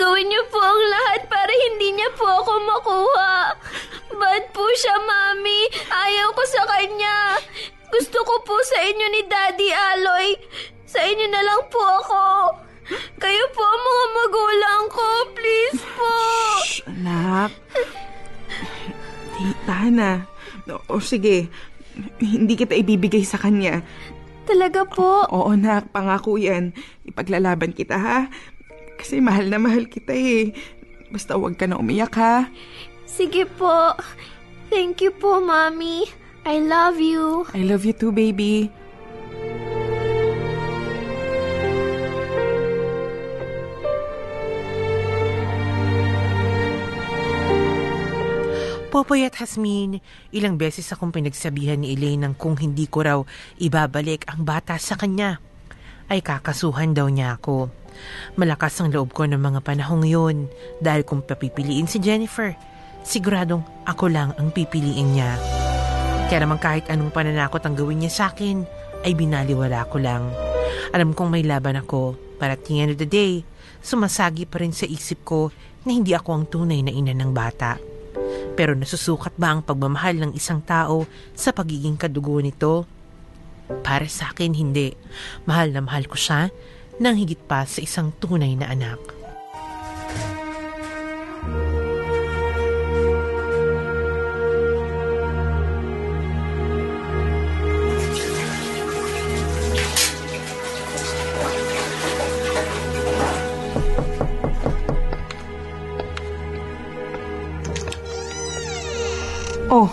gawin niyo po ang lahat para hindi niya po ako makuha. Bad po siya, Mami. Ayaw ko sa kanya. Gusto ko po sa inyo ni Daddy Aloy. Sa inyo na lang po ako. Kayo po ang mga magulang ko. Please po. Shh, anak. Tahan na. O sige, hindi kita ibibigay sa kanya. Talaga po? Oo, nak. Pangako yan. Ipaglalaban kita, ha? Kasi mahal na mahal kita eh. Basta huwag ka na umiyak, ha? Sige po. Thank you po, Mami. I love you. I love you too, baby. Popoy at Jasmine, ilang beses akong pinagsabihan ni Elaine ng kung hindi ko raw ibabalik ang bata sa kanya, ay kakasuhan daw niya ako. Malakas ang loob ko ng mga panahong yun dahil kung papipiliin si Jennifer, siguradong ako lang ang pipiliin niya. Kaya naman kahit anong pananakot ang gawin niya sa akin, ay binaliwala ko lang. Alam kong may laban ako, but at the end of the day, sumasagi pa rin sa isip ko na hindi ako ang tunay na ina ng bata. Pero nasusukat ba ang pagmamahal ng isang tao sa pagiging kadugo nito? Para sa akin, hindi. Mahal na mahal ko siya nang higit pa sa isang tunay na anak. Oh,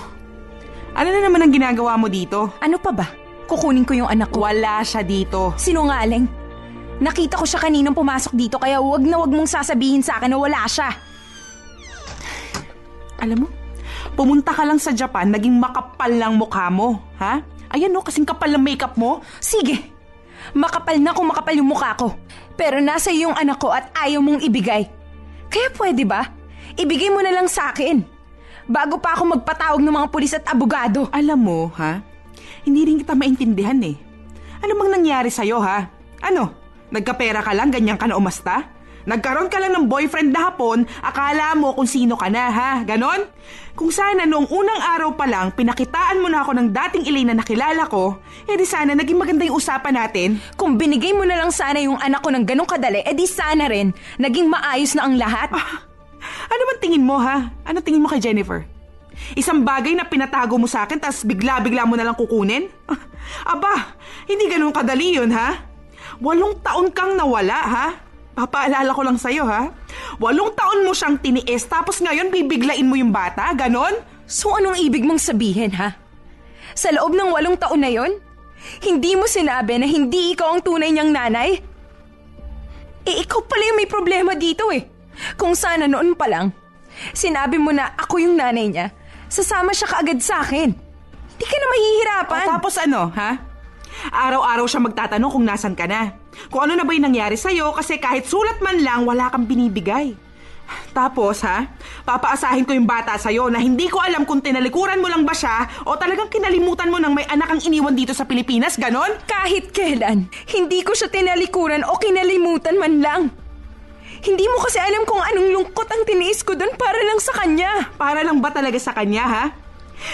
ano na naman ang ginagawa mo dito? Ano pa ba? Kukunin ko yung anak ko. Wala siya dito. Sinungaling. Nakita ko siya kaninang pumasok dito kaya wag na wag mong sasabihin sa akin na wala siya. Alam mo, pumunta ka lang sa Japan, naging makapal lang mukha mo, ha? Ayan no, kasing kapal ng makeup mo. Sige, makapal na kung makapal yung mukha ko. Pero nasa yung anak ko at ayaw mong ibigay. Kaya pwede ba? Ibigay mo na lang sa akin. Bago pa ako magpatawag ng mga pulis at abogado. Alam mo, ha? Hindi rin kita maintindihan eh. Ano bang nangyari sa'yo, ha? Ano? Nagkapera ka lang, ganyan ka na umasta? Nagkaroon ka lang ng boyfriend na hapon, akala mo kung sino ka na, ha? Ganon? Kung sana noong unang araw pa lang, pinakitaan mo na ako ng dating Elaine na nakilala ko, di sana naging maganda yung usapan natin. Kung binigay mo na lang sana yung anak ko ng ganong kadali, di sana rin naging maayos na ang lahat. Ano man tingin mo, ha? Ano tingin mo kay Jennifer? Isang bagay na pinatago mo sa akin, tas bigla-bigla mo na lang kukunin? Aba, hindi ganun kadali yun, ha? 8 taon kang nawala, ha? Papaalala ko lang sa'yo, ha? 8 taon mo siyang tiniis, tapos ngayon bibiglain mo yung bata, ganon? So anong ibig mong sabihin, ha? Sa loob ng 8 taon na yon, hindi mo sinabi na hindi ikaw ang tunay niyang nanay? Ikaw pala yung may problema dito eh. Kung sana noon pa lang, sinabi mo na ako yung nanay niya, sasama siya kaagad sa akin. Hindi ka na mahihirapan. Tapos ano, ha? Araw-araw siya magtatanong kung nasan ka na. Kung ano na ba yung nangyari sa'yo kasi kahit sulat man lang, wala kang binibigay. Tapos, ha? Papaasahin ko yung bata sa'yo na hindi ko alam kung tinalikuran mo lang ba siya o talagang kinalimutan mo nang may anak ang iniwan dito sa Pilipinas, ganon? Kahit kailan, hindi ko siya tinalikuran o kinalimutan man lang. Hindi mo kasi alam kung anong lungkot ang tiniis ko doon para lang sa kanya. Para lang ba talaga sa kanya, ha?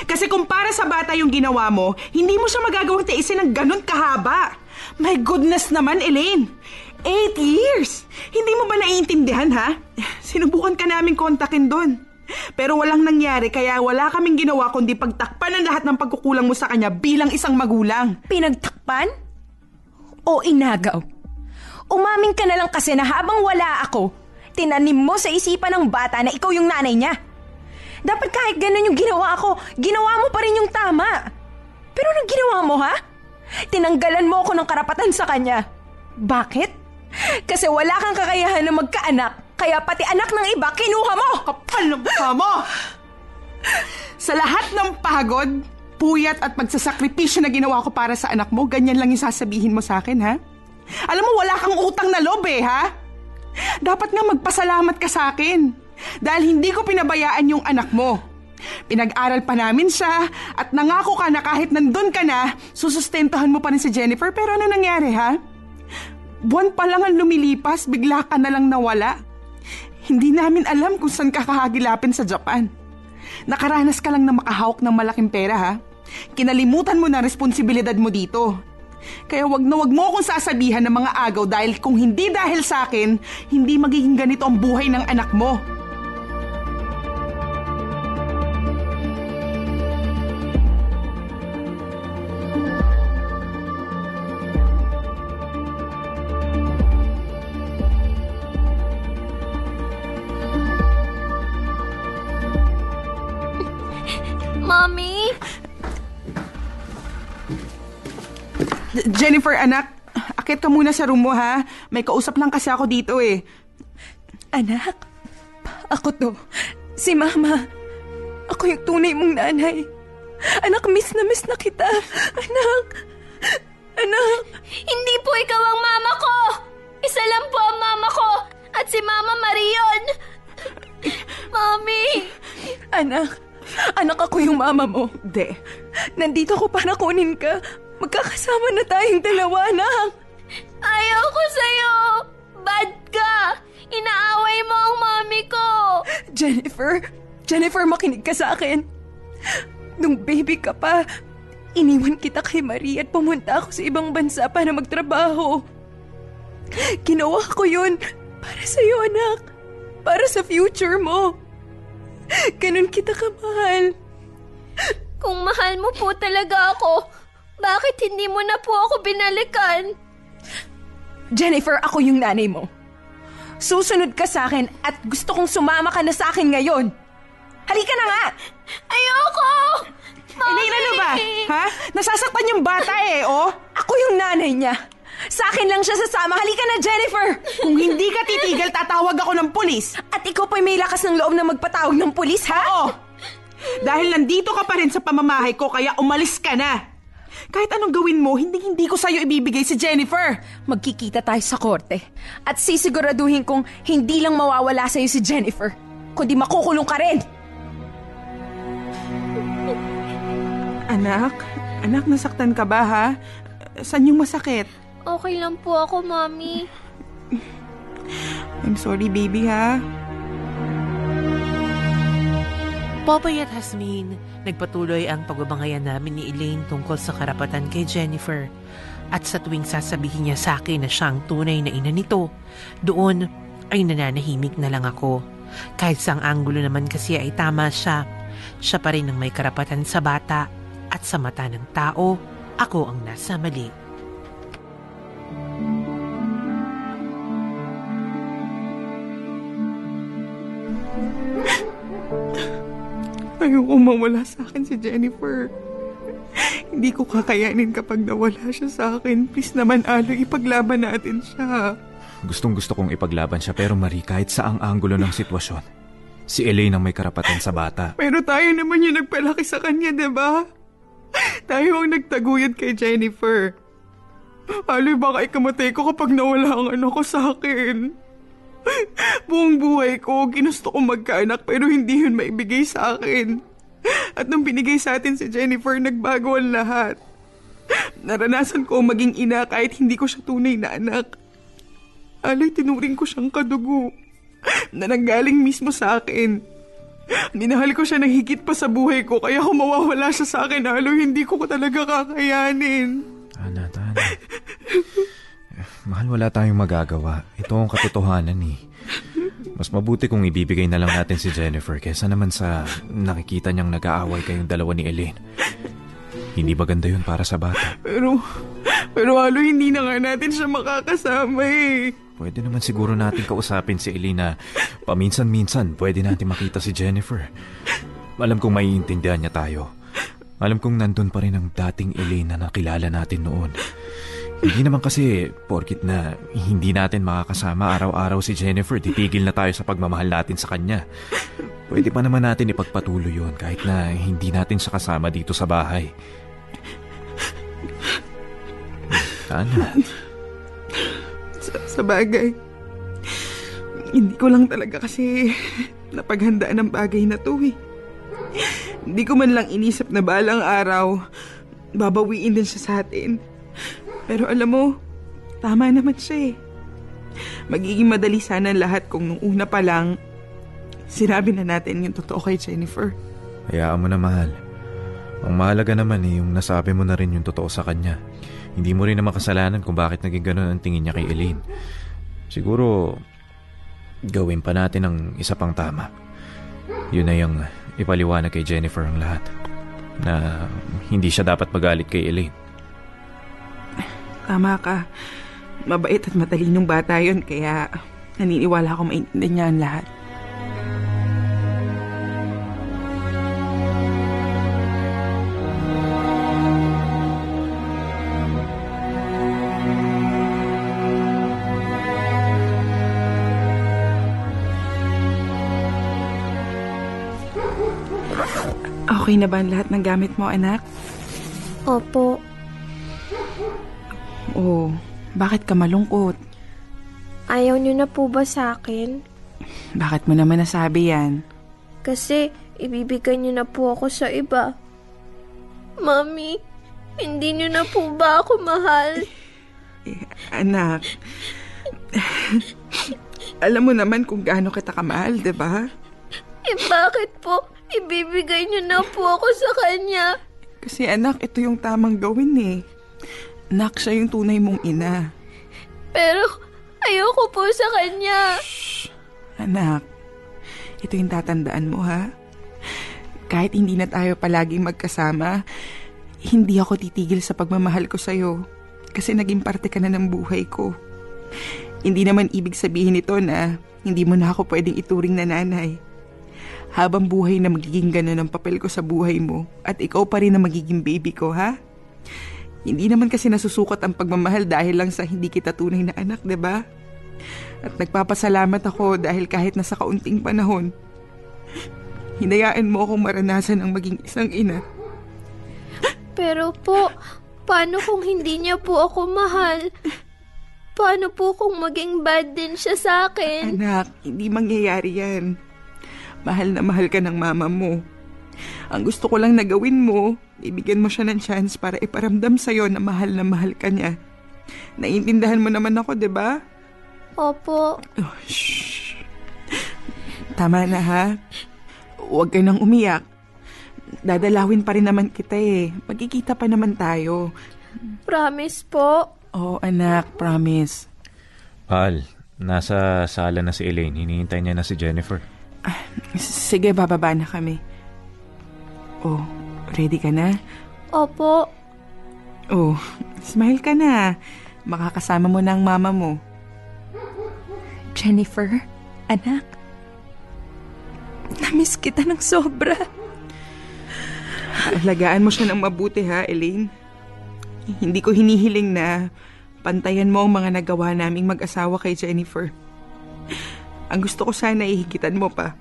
Kasi kung para sa bata yung ginawa mo, hindi mo siya magagawang tiisin ng ganun kahaba. My goodness naman, Elaine. 8 years! Hindi mo ba naiintindihan, ha? Sinubukan ka namin kontakin doon. Pero walang nangyari kaya wala kaming ginawa kundi pagtakpan ang lahat ng pagkukulang mo sa kanya bilang isang magulang. Pinagtakpan? O inagaw? Umamin ka na lang kasi na habang wala ako, tinanim mo sa isipan ng bata na ikaw yung nanay niya. Dapat kahit ganun yung ginawa ko, ginawa mo pa rin yung tama. Pero anong ginawa mo, ha? Tinanggalan mo ako ng karapatan sa kanya. Bakit? Kasi wala kang kakayahan na magkaanak, kaya pati anak ng iba kinuha mo! Kapal ng mukha mo! Sa lahat ng pagod, puyat at pagsasakripisyo na ginawa ko para sa anak mo, ganyan lang yung sasabihin mo sa akin, ha? Alam mo, wala kang utang na loob ha? Dapat nga magpasalamat ka sa akin. Dahil hindi ko pinabayaan yung anak mo. Pinag-aral pa namin siya at nangako ka na kahit nandun ka na, susustentuhan mo pa rin si Jennifer. Pero ano nangyari, ha? Buwan pa lang ang lumilipas, bigla ka na lang nawala. Hindi namin alam kung saan ka kahagilapin sa Japan. Nakaranas ka lang na makahawak ng malaking pera, ha? Kinalimutan mo na responsibilidad mo dito. Kaya wag na wag mo akong sasabihan ng mga agaw dahil kung hindi dahil sa akin, hindi magiging ganito ang buhay ng anak mo. Mommy? Jennifer, anak, akit ka muna sa room mo, ha? May kausap lang kasi ako dito, eh. Anak, ako to. Si Mama. Ako yung tunay mong nanay. Anak, miss na kita. Anak. Hindi po ikaw ang mama ko. Isa lang po ang mama ko. At si Mama Marion. Mommy. Anak ako yung mama mo. De. Nandito ako para kunin ka. Magkakasama na tayong dalawa, anak. Ayaw ko sa'yo. Bad ka. Inaaway mo ang mami ko. Jennifer, makinig ka sa akin. Nung baby ka pa, iniwan kita kay Marie at pumunta ako sa ibang bansa para magtrabaho. Ginawa ko yun para sa'yo, anak. Para sa future mo. Ganun kita kamahal. Kung mahal mo po talaga ako, bakit hindi mo na po ako binalikan? Jennifer, ako yung nanay mo. Susunod ka sa akin at gusto kong sumama ka na sa akin ngayon. Halika na nga! Ayoko! Elaine, ano ba? Ha? Nasasaktan yung bata oh. Ako yung nanay niya. Sa akin lang siya sasama. Halika na, Jennifer! Kung hindi ka titigil, tatawag ako ng pulis. At ikaw pa'y may lakas ng loob na magpatawag ng pulis, ha? Oo! Dahil nandito ka pa rin sa pamamahay ko, kaya umalis ka na. Kahit anong gawin mo, hindi ko sa'yo ibibigay si Jennifer. Magkikita tayo sa korte. At sisiguraduhin kong hindi lang mawawala sa'yo si Jennifer, kundi makukulong ka rin. Anak, nasaktan ka ba, ha? Saan yung masakit? Okay lang po ako, Mommy. I'm sorry, baby, ha? Popoy at Hasmin, nagpatuloy ang pagbabangayan namin ni Elaine tungkol sa karapatan kay Jennifer. At sa tuwing sasabihin niya sa akin na siya ang tunay na ina nito, doon ay nananahimik na lang ako. Kahit sa ang anggulo naman kasi ay tama siya. Siya pa rin ang may karapatan sa bata at sa mata ng tao, ako ang nasa mali. Ayoko mawala sa akin si Jennifer. Hindi ko kakayanin kapag nawala siya sa akin. Please naman, Aloy, ipaglaban natin siya. Gustong-gusto kong ipaglaban siya pero Marie, kahit saang anggulo ng sitwasyon, si Elaine ang may karapatan sa bata. Pero tayo naman yung nagpalaki sa kanya, diba? Tayo ang nagtaguyod kay Jennifer. Aloy, baka ikamatay ko kapag nawala ang anak ko sa akin. Buong buhay ko, ginusto kong magkaanak pero hindi yun maibigay sa akin. At nung binigay sa atin si Jennifer, nagbago ang lahat. Naranasan ko maging ina kahit hindi ko siya tunay na anak. Aloy, tinuring ko siyang kadugo na nanggaling mismo sa akin. Minahal ko siya ng higit pa sa buhay ko, kaya kung mawawala siya sa akin, Aloy, hindi ko talaga kakayanin. Tana. Mahal, wala tayong magagawa. Ito ang katotohanan eh. Mas mabuti kung ibibigay na lang natin si Jennifer kaysa naman sa nakikita niyang nag-aaway kayong dalawa ni Elaine. Hindi ba ganda yun para sa bata? Pero Aloy, hindi na nga natin siya makakasama eh. Pwede naman siguro natin kausapin si Elaine na paminsan-minsan pwede natin makita si Jennifer. Alam kong maiintindihan niya tayo. Alam kong nandun pa rin ang dating Elaine na nakilala natin noon. Hindi naman kasi porkit na hindi natin makakasama araw-araw si Jennifer, titigil na tayo sa pagmamahal natin sa kanya. Pwede pa naman natin ipagpatuloy yun kahit na hindi natin siya kasama dito sa bahay. Ano? Sa bagay, hindi ko lang talaga kasi napaghandaan ang bagay na to eh. Hindi ko man lang inisip na balang araw, babawiin din siya sa atin. Pero alam mo, tama naman siya eh. Magiging madali sana ang lahat kung nung una pa lang, sinabi na natin yung totoo kay Jennifer. Hayaan mo na, mahal. Ang mahalaga naman eh, yung nasabi mo na rin yung totoo sa kanya. Hindi mo rin naman kasalanan kung bakit naging ganun ang tingin niya kay Elaine. Siguro, gawin pa natin ang isa pang tama. Yun na yung ipaliwanag kay Jennifer ang lahat. Na hindi siya dapat magalit kay Elaine. Tama ka. Mabait at matalinong bata yun, kaya naniniwala ako maintindihan niya ang lahat. Okay na ba ang lahat ng gamit mo, anak? Opo. Oh, bakit ka malungkot? Ayaw niyo na po ba sa akin? Bakit mo naman nasabi yan? Kasi ibibigay niyo na po ako sa iba. Mami, hindi niyo na po ba ako mahal? Anak, alam mo naman kung gaano kita kamahal, diba? Bakit po ibibigay niyo na po ako sa kanya? Kasi anak, ito yung tamang gawin eh. Anak, siya yung tunay mong ina. Pero ayoko po sa kanya. Shh! Anak, ito yung tatandaan mo ha. Kahit hindi na tayo palaging magkasama, hindi ako titigil sa pagmamahal ko sa'yo. Kasi naging parte ka na ng buhay ko. Hindi naman ibig sabihin nito na hindi mo na ako pwedeng ituring na nanay. Habang buhay na magiging ganun ang papel ko sa buhay mo at ikaw pa rin na magiging baby ko, ha? Hindi naman kasi nasusukat ang pagmamahal dahil lang sa hindi kita tunay na anak, diba? At nagpapasalamat ako dahil kahit nasa kaunting panahon, hinayaan mo akong maranasan ang maging isang ina. Pero po, paano kung hindi niya po ako mahal? Paano po kung maging bad din siya sa akin? Anak, hindi mangyayari yan. Mahal na mahal ka ng mama mo. Ang gusto ko lang na gawin mo, ibigyan mo siya ng chance para iparamdam sa'yo na mahal ka niya. Naiintindihan mo naman ako, diba? Opo. Oh, shh. Tama na ha. Huwag ka nang umiyak. Dadalawin pa rin naman kita eh. Magkikita pa naman tayo. Promise po. Oo anak, promise. Pal, nasa sala na si Elaine. Hinihintay niya na si Jennifer. Sige, bababa na kami. Oh, ready ka na? Opo. Oh, smile ka na. Makakasama mo na ang mama mo. Jennifer, anak. Namiss kita ng sobra. Alagaan mo siya ng mabuti ha, Elaine. Hindi ko hinihiling na pantayan mo ang mga nagawa naming mag-asawa kay Jennifer. Ang gusto ko sana ihigitan mo pa.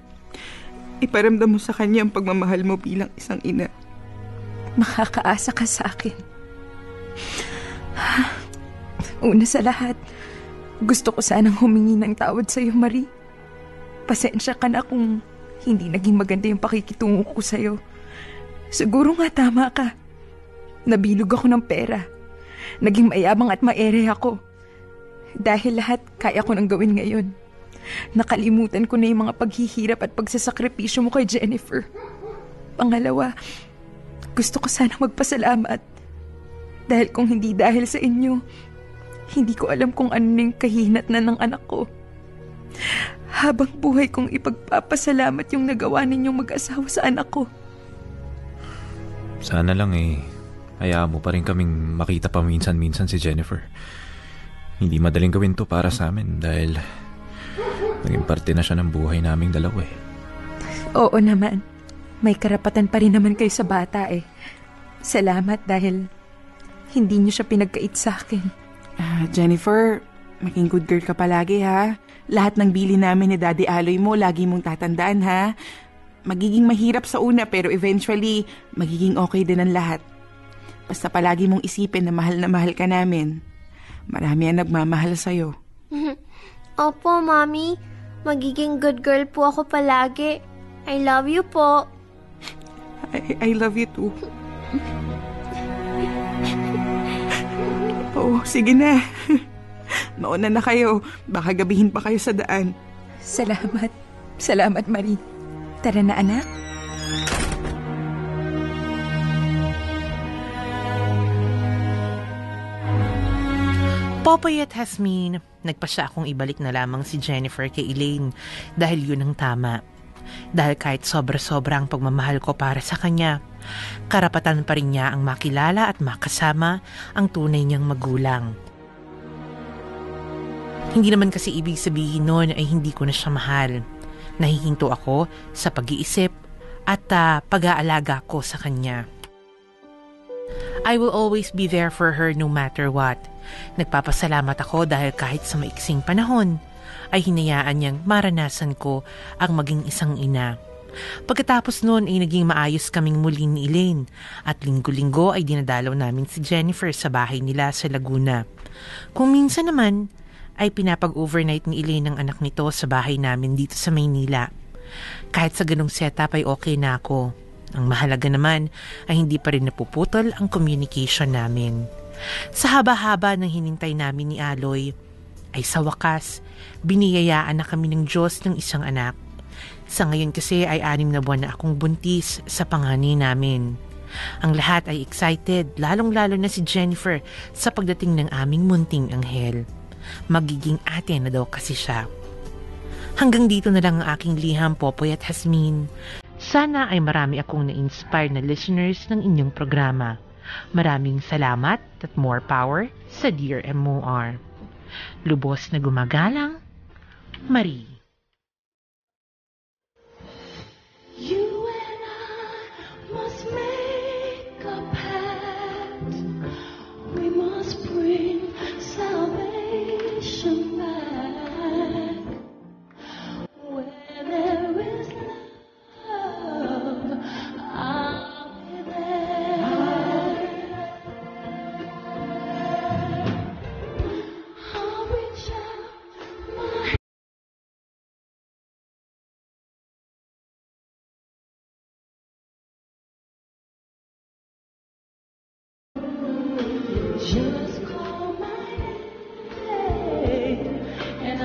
Iparamdam mo sa kanya ang pagmamahal mo bilang isang ina. Makakaasa ka sa akin. Una sa lahat, gusto ko sanang humingi ng tawad sa iyo, Marie. Pasensya ka na kung hindi naging maganda yung pakikitungo ko sa iyo. Siguro nga tama ka. Nabilog ako ng pera. Naging mayabang at maere ako. Dahil lahat kaya ko nang gawin ngayon. Nakalimutan ko na yung mga paghihirap at pagsasakripisyo mo kay Jennifer. Pangalawa, gusto ko sana magpasalamat. Dahil kung hindi dahil sa inyo, hindi ko alam kung ano yung kahinatnan ng anak ko. Habang buhay kong ipagpapasalamat yung nagawa ninyong mag-asawa sa anak ko. Sana lang hayaan mo pa rin kaming makita pa minsan-minsan si Jennifer. Hindi madaling gawin to para sa amin dahil naging parte na siya ng buhay naming dalawa eh. Oo naman. May karapatan pa rin naman kayo sa bata eh. Salamat dahil hindi niyo siya pinagkait sa akin. Jennifer, maging good girl ka palagi ha. Lahat ng bili namin ni Daddy Aloy mo, lagi mong tatandaan ha. Magiging mahirap sa una pero eventually, magiging okay din ang lahat. Basta palagi mong isipin na mahal ka namin. Marami ang nagmamahal sa'yo. Opo, Mami. Magiging good girl po ako palagi. I love you po. I love you too. Oo, sige na. Mauna na kayo. Baka gabihin pa kayo sa daan. Salamat. Salamat, Marie. Tara na, anak. Popoy at Hasmin, nagpasya akong ibalik na lamang si Jennifer kay Elaine dahil yun ang tama. Dahil kahit sobra-sobra ang pagmamahal ko para sa kanya, karapatan pa rin niya ang makilala at makasama ang tunay niyang magulang. Hindi naman kasi ibig sabihin nun ay hindi ko na siya mahal. Nahihinto ako sa pag-iisip at pag-aalaga ko sa kanya. I will always be there for her no matter what. Nagpapasalamat ako dahil kahit sa maiksing panahon, ay hinayaan niyang maranasan ko ang maging isang ina. Pagkatapos noon ay naging maayos kaming muli ni Elaine at linggo-linggo ay dinadalaw namin si Jennifer sa bahay nila sa Laguna. Kung minsan naman ay pinapag-overnight ni Elaine ang anak nito sa bahay namin dito sa Maynila. Kahit sa ganung setup ay okay na ako. Ang mahalaga naman ay hindi pa rin napuputol ang communication namin. Sa haba-haba ng hinintay namin ni Aloy, ay sa wakas, biniyayaan na kami ng Diyos ng isang anak. Sa ngayon kasi ay 6 na buwan na akong buntis sa panganay namin. Ang lahat ay excited, lalong-lalo na si Jennifer sa pagdating ng aming munting anghel. Magiging ate na daw kasi siya. Hanggang dito na lang ang aking liham, Popoy at Hasmin. Sana ay marami akong na-inspire na listeners ng inyong programa. Maraming salamat at more power sa Dear MOR. Lubos na gumagalang, Marie. You and I must make a pact. We must bring salvation back. Where there is love, I'll be there. I'll reach out my just call my name, and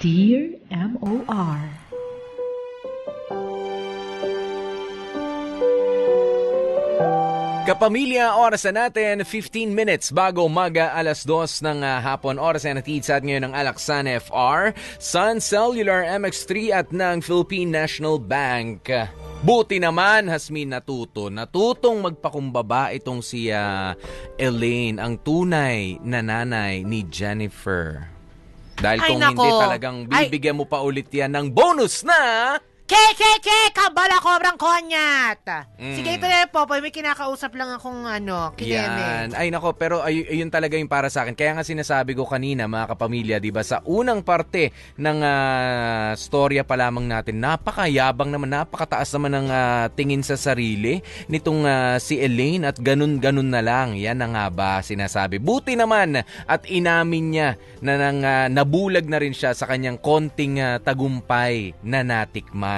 Dear M.O.R. Kapamilya, oras na natin, 15 minutes bago umaga, alas 2 ng hapon. Oras na natid sa ngayon ng Alaksan FR, Sun Cellular MX3 at ng Philippine National Bank. Buti naman, Hasmin, natutong magpakumbaba itong si Elaine, ang tunay na nanay ni Jennifer. Dahil kung hindi talagang bibigyan mo pa ulit yan ng bonus na... Kabala kobrang konyat. Sige, ito na po, may kinakausap lang akong Yan. Ay nako, pero ayun talaga yung para sa akin. Kaya nga sinasabi ko kanina, mga kapamilya, di ba, sa unang parte ng storya pa lamang natin, napakayabang naman, napakataas naman ng tingin sa sarili nitong si Elaine at ganun-ganun na lang. Yan na nga ba sinasabi. Buti naman at inamin niya na nabulag na rin siya sa kanyang konting tagumpay na natikman.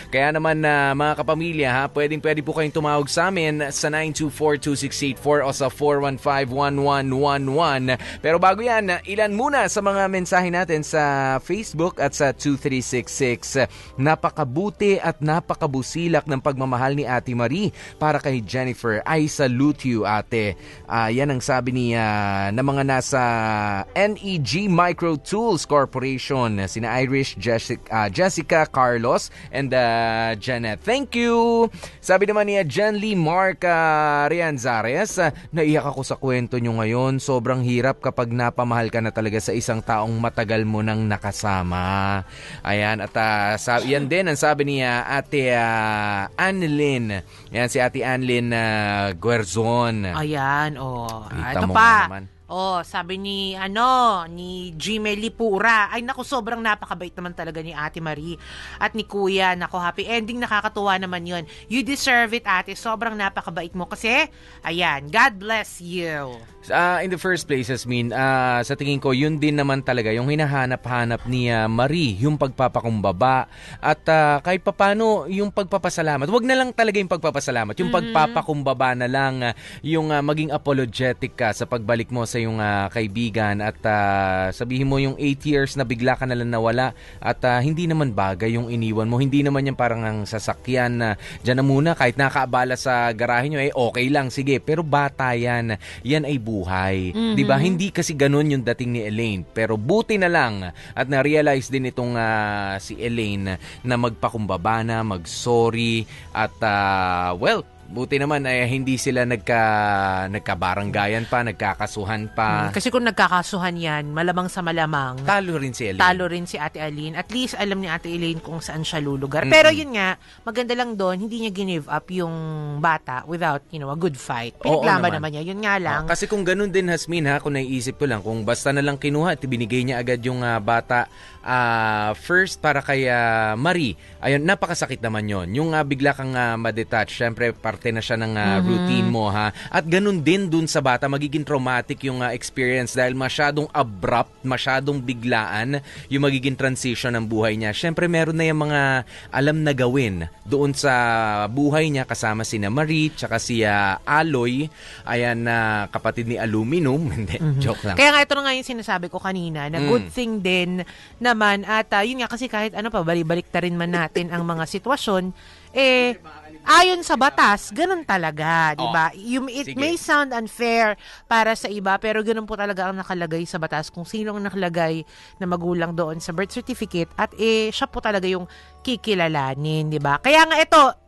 Kaya naman mga kapamilya, pwede po kayong tumawag sa amin sa 924-2684 o sa 415-1111. Pero bago yan, ilan muna sa mga mensahe natin sa Facebook at sa 2366. Napakabuti at napakabusilak ng pagmamahal ni Ate Marie para kay Jennifer. I salute you, ate. Yan ang sabi niya na mga nasa NEG Micro Tools Corporation, sina Irish, Jessica, Carlos, and Janet. Thank you! Sabi naman niya, Jen Lee Mark Rianzares, naiyak ako sa kwento nyo ngayon. Sobrang hirap kapag napamahal ka na talaga sa isang taong matagal mo nang nakasama. Ayan, at yan din ang sabi niya, Ate Annelyn. Yan, si Ate Annelyn Guerzon. Ayan, ito mo pa. naman. Sabi ni Gmail Lipura, ay naku, sobrang napakabait naman talaga ni Ate Marie at ni Kuya. Naku, happy ending, nakakatuwa naman yun. You deserve it, ate. Sobrang napakabait mo kasi, ayan, God bless you. In the first place, Asmin, sa tingin ko, yun din naman talaga yung hinahanap-hanap ni Marie, yung pagpapakumbaba at kahit papano yung pagpapasalamat. Wag na lang talaga yung pagpapasalamat, yung pagpapakumbaba na lang, yung maging apologetic ka sa pagbalik mo sa yung kaibigan at sabihin mo yung 8 years na bigla ka na lang nawala at hindi naman bagay yung iniwan mo. Hindi naman yan parang ang sasakyan na dyan na muna kahit nakaabala sa garahe nyo, okay lang, sige. Pero bata yan ay buhay. Diba? Hindi kasi ganun yung dating ni Elaine. Pero buti na lang at na-realize din itong si Elaine na magpakumbaba na, mag-sorry at buti naman hindi sila nagkabaranggayan pa, nagkakasuhan pa. Kasi kung nagkakasuhan yan, malamang sa malamang, talo rin si Elaine. Talo rin si Ate Aline. At least alam ni Ate Elaine kung saan siya lulugar. Pero yun nga, maganda lang doon, hindi niya give up yung bata without, a good fight. Pinaglama naman niya. Yun nga lang. Kasi kung ganun din, Hasmin, kung naiisip ko lang, kung basta na lang kinuha at binigay niya agad yung bata first para kay Marie, ayun, napakasakit naman yon. Yung bigla kang ma-detach, syempre parte na siya ng routine mo, ha. At ganun din dun sa bata, magiging traumatic yung experience dahil masyadong abrupt, masyadong biglaan yung magiging transition ng buhay niya. Syempre meron na yung mga alam na gawin doon sa buhay niya kasama sina Marie tsaka si Aloy, ayan, na kapatid ni Aluminum. Hindi, joke lang. Kaya nga ito na nga yung sinasabi ko kanina na good thing din naman at yun nga kasi kahit balik rin man natin ang mga sitwasyon, ayon sa batas, ganun talaga, di ba? It may sound unfair para sa iba, pero ganun po talaga ang nakalagay sa batas kung sino ang nakalagay na magulang doon sa birth certificate at siya po talaga yung kikilalanin, di ba? Kaya nga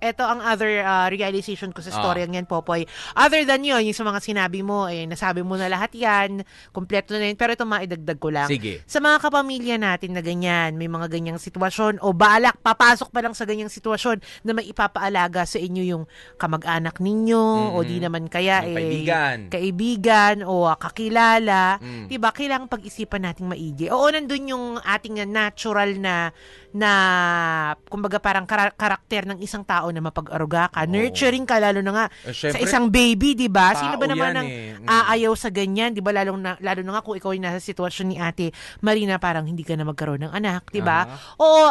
ito ang other realization ko sa story ngayon, Popoy. Other than yun, yung sa mga sinabi mo, nasabi mo na lahat yan, kompleto na yun, pero ito maidagdag ko lang. Sige. Sa mga kapamilya natin na ganyan, may mga ganyang sitwasyon o balak, papasok pa lang sa ganyang sitwasyon na may ipapaalaga sa inyo yung kamag-anak ninyo o di naman kaya kaibigan o kakilala, diba? Kailangang pag-isipan nating maigi. Oo, nandun yung ating natural na kumbaga parang karakter ng isang tao na mapag-aruga ka, nurturing ka, lalo na nga sa isang baby, diba? Sino ba naman ang aayaw sa ganyan, diba? Lalo na nga kung ikaw yung nasa sitwasyon ni Ate Marina, parang hindi ka na magkaroon ng anak, diba? Oo,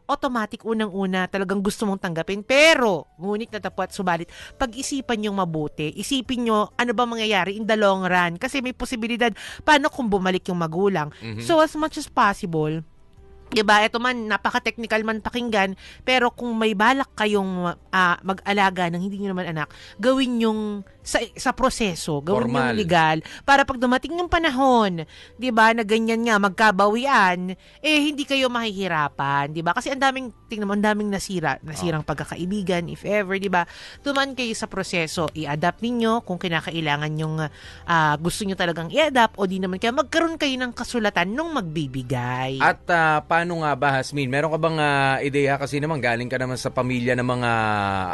automatic unang-una talagang gusto mong tanggapin, pero ngunit natapot, subalit pag-isipan yung mabuti, isipin nyo ano ba mangyayari in the long run kasi may posibilidad paano kung bumalik yung magulang. So as much as possible, Diba, ito man, napaka-technical man pakinggan, pero kung may balak kayong mag-alaga ng hindi nyo naman anak, gawin yung sa proseso, gawin Formal. yung legal, para pag dumating yung panahon, diba, na ganyan nga, magkabawian, hindi kayo mahihirapan, diba? Kasi ang daming nasirang pagkakaibigan, if ever, diba? Tuman kayo sa proseso, i-adapt ninyo kung kinakailangan yung gusto nyo talagang i-adapt, o di naman kayo, magkaroon kayo ng kasulatan nung magbibigay. At paano nga ba, Hasmin? Meron ka bang ideya? Kasi naman galing ka naman sa pamilya ng mga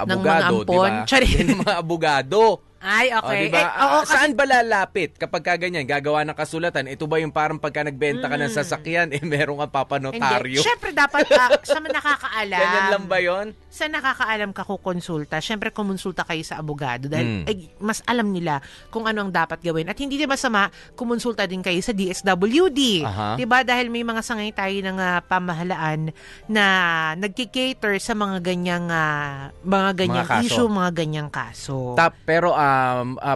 abogado, di ba? Ng mga abogado. Ay, okay. Diba? Saan ba lalapit kapag ganyan? Gagawa ng kasulatan? Ito ba yung parang pagka nagbenta ka ng sasakyan, meron kang papanotaryo? Hindi. Siyempre, dapat sa nakakaalam. Ganyan lang ba yun? Sa nakakaalam ka kukonsulta, siyempre kumonsulta kayo sa abogado dahil mas alam nila kung ano ang dapat gawin. At hindi din masama, kumonsulta din kayo sa DSWD. Diba? Dahil may mga sangay tayo ng pamahalaan na nagkikater sa mga ganyang issue, mga ganyang kaso. Pero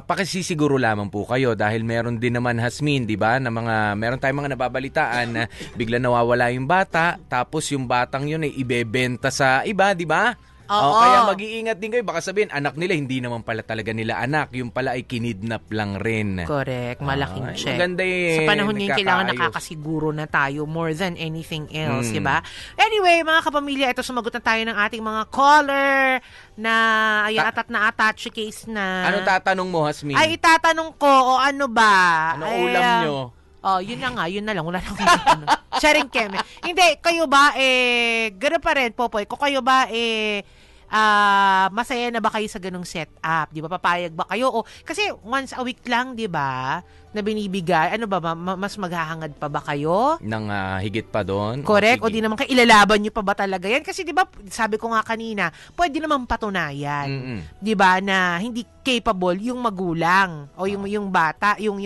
pakisisiguro lamang po kayo dahil meron din naman, Hasmin, di ba, na meron tayong mga nababalitaan na bigla nawawala yung bata, tapos yung batang yun ay ibebenta sa iba, di ba? Kaya mag-iingat din kayo. Baka sabihin, anak nila, hindi naman pala talaga nila anak. Yung pala ay kinidnap lang rin. Correct. Malaking check. Maganda sa panahon ngayon, kailangan nakakasiguro na tayo more than anything else, diba? Anyway, mga kapamilya, ito sumagot na tayo ng ating mga caller na atat na attach case na. Anong tatanong mo, Hasmin? Ay, itatanong ko, o ano ba? Anong ulam nyo? Yun na nga, yun na lang. Wala lang. Sharing keme. Hindi, kayo ba, gano'n pa rin, Popoy, kung kayo ba, masaya na ba kayo sa ganung setup? Di ba? Papayag ba kayo? O, kasi once a week lang, di ba, na binibigay. Ano ba, mas maghahangad pa ba kayo? Nang higit pa doon? Correct. O di naman kayo, ilalaban nyo pa ba talaga yan? Kasi di ba, sabi ko nga kanina, pwede naman patunayan. Di ba, na hindi capable yung magulang o yung bata, yung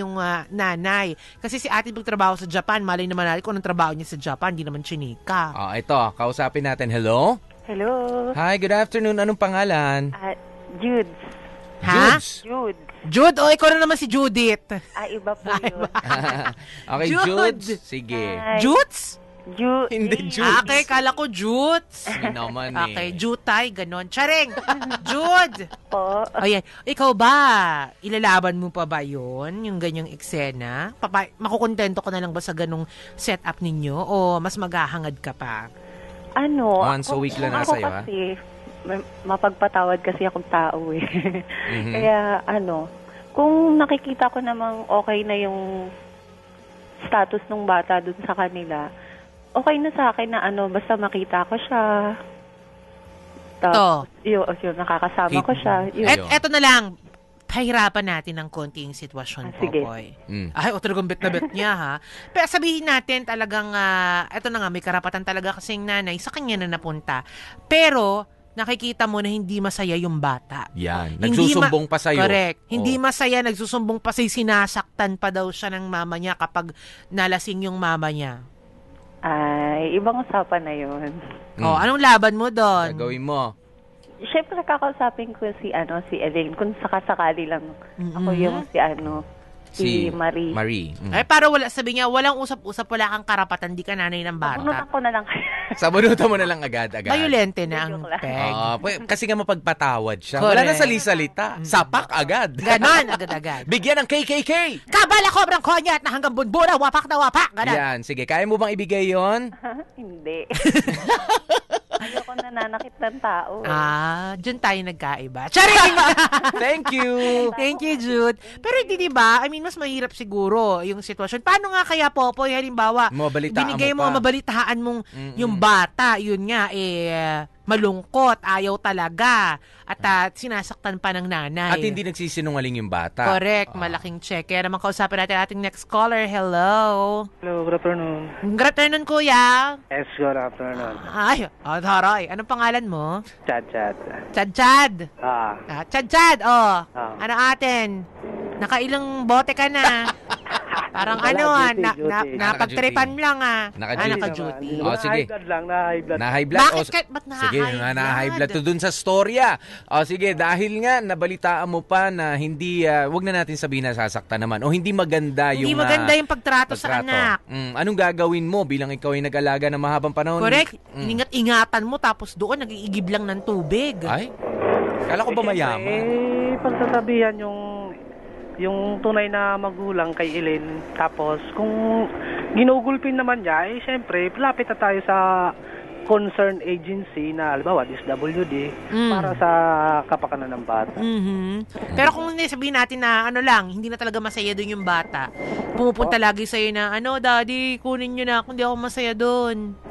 nanay. Kasi si ate magtrabaho sa Japan, malay naman natin kung anong trabaho niya sa Japan, di naman chinika. Ito, kausapin natin. Hello? Hello. Hi, good afternoon. Anong pangalan? Jude. Ha? Jude. Jude, ikaw na naman si Judith. Iba po yun. Okay, Jude. Sige. Judes? Hindi Jude. Okay, kala ko Judes. Naman Okay, Jutay, ganon. Charing! Jude! Po. Ayan. Ikaw ba, ilalaban mo pa ba yun? Yung ganyang eksena? Makukontento ka na lang ba sa ganong setup ninyo? O mas maghahangad ka pa? Once a week lang na sa'yo, ha? Kasi, mapagpatawad kasi akong tao eh. Kaya, kung nakikita ko namang okay na yung status ng bata dun sa kanila, okay na sa akin na basta makita ko siya. Tapos, yun, nakakasama ko siya. Eto na lang, pahirapan natin ng konti yung sitwasyon, Popoy. Ay, talagang bet na bet niya, ha? Pero sabihin natin talagang, eto na nga, may karapatan talaga kasing nanay, sa kanya na napunta. Pero, nakikita mo na hindi masaya yung bata. Yan. Nagsusumbong pa sa'yo. Correct. Hindi masaya, nagsusumbong pa sa'yo, sinasaktan pa daw siya ng mama niya kapag nalasing yung mama niya. Ay, ibang usapan na yun. Anong laban mo doon? Gagawin mo? Siyempre, kakausapin ko si Elaine. Kung sakasakali lang ako yung si Marie. Ay, para sabi niya, walang usap-usap, wala kang karapatan, di ka nanay ng bata. Sabunutan ko na lang. Sabunutan mo na lang agad-agad. Violente na ang peg. Kasi nga mapagpatawad siya. Correct. Wala na salisalita. Sapak agad. Ganon, agad-agad. Bigyan ng KKK. Kabala kobrang konya at hanggang bunbura, wapak na wapak. Ganon. Yan, sige. Kaya mo bang ibigay yon? Hindi. Ayoko nananakit ng tao. Dyan tayo nagkaiba. Charing! Thank you! Thank you, Jude. Pero hindi, diba? I mean, mas mahirap siguro yung sitwasyon. Paano nga kaya, Popoy, halimbawa, binigay mo, mabalitaan mong yung bata, yun nga, malungkot, ayaw talaga, at sinasaktan pa ng nanay. At hindi nagsisinungaling yung bata. Correct, malaking check. Kaya naman kausapin natin ating next caller. Hello. Hello, good afternoon. Good afternoon, kuya. Yes, good afternoon. Ay, taray. Anong pangalan mo? Chad. Chad. Chad. Ano atin? Nakailang bote ka na? Parang napagtripan lang naka-duty. Sige. Na-high blood lang, na-high blood. Na-high blood? Bakit ba't Sige, na-high blood to dun sa storya. Sige, dahil nga nabalitaan mo pa na hindi, wag na natin sabihin na sasaktan naman o hindi maganda yung pagtrato sa anak. Anong gagawin mo bilang ikaw ay nag-alaga ng mahabang panahon? Correct. Ingat-ingatan mo tapos doon nag-iigib lang ng tubig. Ay? Kala ko ba mayaman? Pagsasabihan yung tunay na magulang kay Elaine. Tapos, kung ginugulpin naman niya, syempre, lapit na tayo sa concerned agency na, halimbawa, DSWD, para sa kapakanan ng bata. Pero kung sabihin natin na, hindi na talaga masaya doon yung bata, pumupunta lagi sa'yo na, daddy, kunin nyo na, kung di ako masaya doon.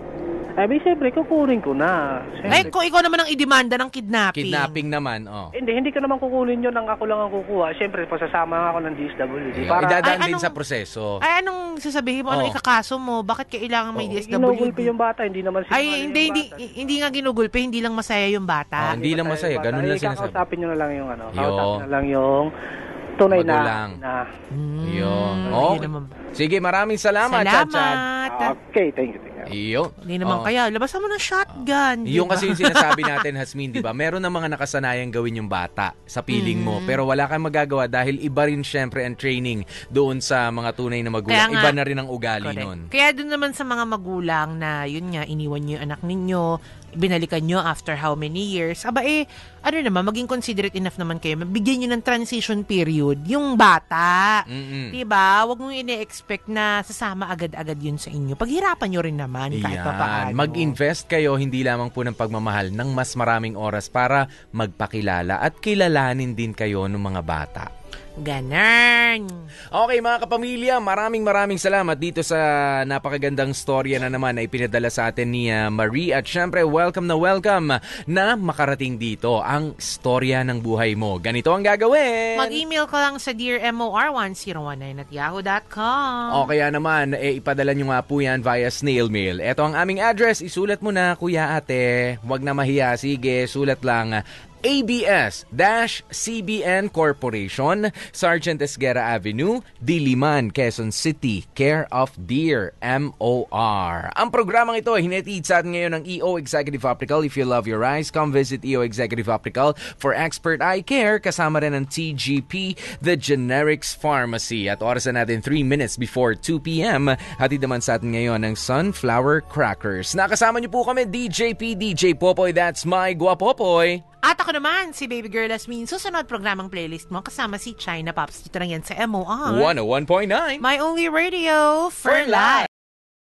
Siyempre, kukunin ko na. Siyempre. Kung ikaw naman ang idemanda ng kidnapping. Kidnapping naman, Hindi ko naman kukunin yun nang ako lang ang kukuha. Siyempre, pasasama ako ng DSWD. Idadaan din sa proseso. Anong sasabihin mo? Anong ikakaso mo? Bakit kailangan may DSWD? Ginugulpi yung bata, hindi naman hindi nga ginugulpi, hindi lang masaya yung bata. Hindi lang masaya, ganun lang sinasabi. Kakausapin nyo na lang yung kausapin na lang yung tunay na. Sige, maraming salamat, Chad. Okay, thank you. Hindi naman kaya, labasan mo ng shotgun. Yung kasi yung sinasabi natin, Hasmin, di ba? Meron ng mga nakasanayang gawin yung bata sa piling mo, pero wala kang magagawa dahil iba rin syempre ang training doon sa mga tunay na magulang. Iba na rin ang ugali nun. Kaya doon naman sa mga magulang na yun nga, iniwan nyo yung anak ninyo, binalikan nyo after how many years, maging considerate enough naman kayo, mabigyan nyo ng transition period yung bata. Diba? Huwag mong ine-expect na sasama agad-agad yun sa inyo. Paghirapan nyo rin naman kahit papaano. Mag-invest kayo hindi lamang po ng pagmamahal ng mas maraming oras para magpakilala at kilalanin din kayo ng mga bata. Ganun. Okay mga kapamilya, maraming salamat dito sa napakagandang storya na naman na ipinadala sa atin ni Marie. At syempre, welcome na makarating dito ang storya ng buhay mo. Ganito ang gagawin. Mag-email ka lang sa dearmor1019@yahoo.com. O kaya naman, ipadala nyo nga po yan via snail mail. Ito ang aming address. Isulat mo na, kuya ate. Huwag na mahiya. Sige, sulat lang. ABS-CBN Corporation, Sergeant Esguerra Avenue, Diliman, Quezon City, care of Dear MOR. Ang programang ito ay hinatid sa atin ngayon ng EO Executive Optical. If you love your eyes, come visit EO Executive Optical for expert eye care. Kasama rin ng TGP, The Generics Pharmacy. At orasan natin 3 minutes before 2 p.m. Hatid naman sa atin ngayon ng Sunflower Crackers. Nakasama niyo po kami, DJ Popoy. That's my Guapopoy. At ako naman, si Baby Girl Asmin. Susunod programang playlist mo kasama si China Pops. Dito lang yan sa MOR 101.9. My only radio for life.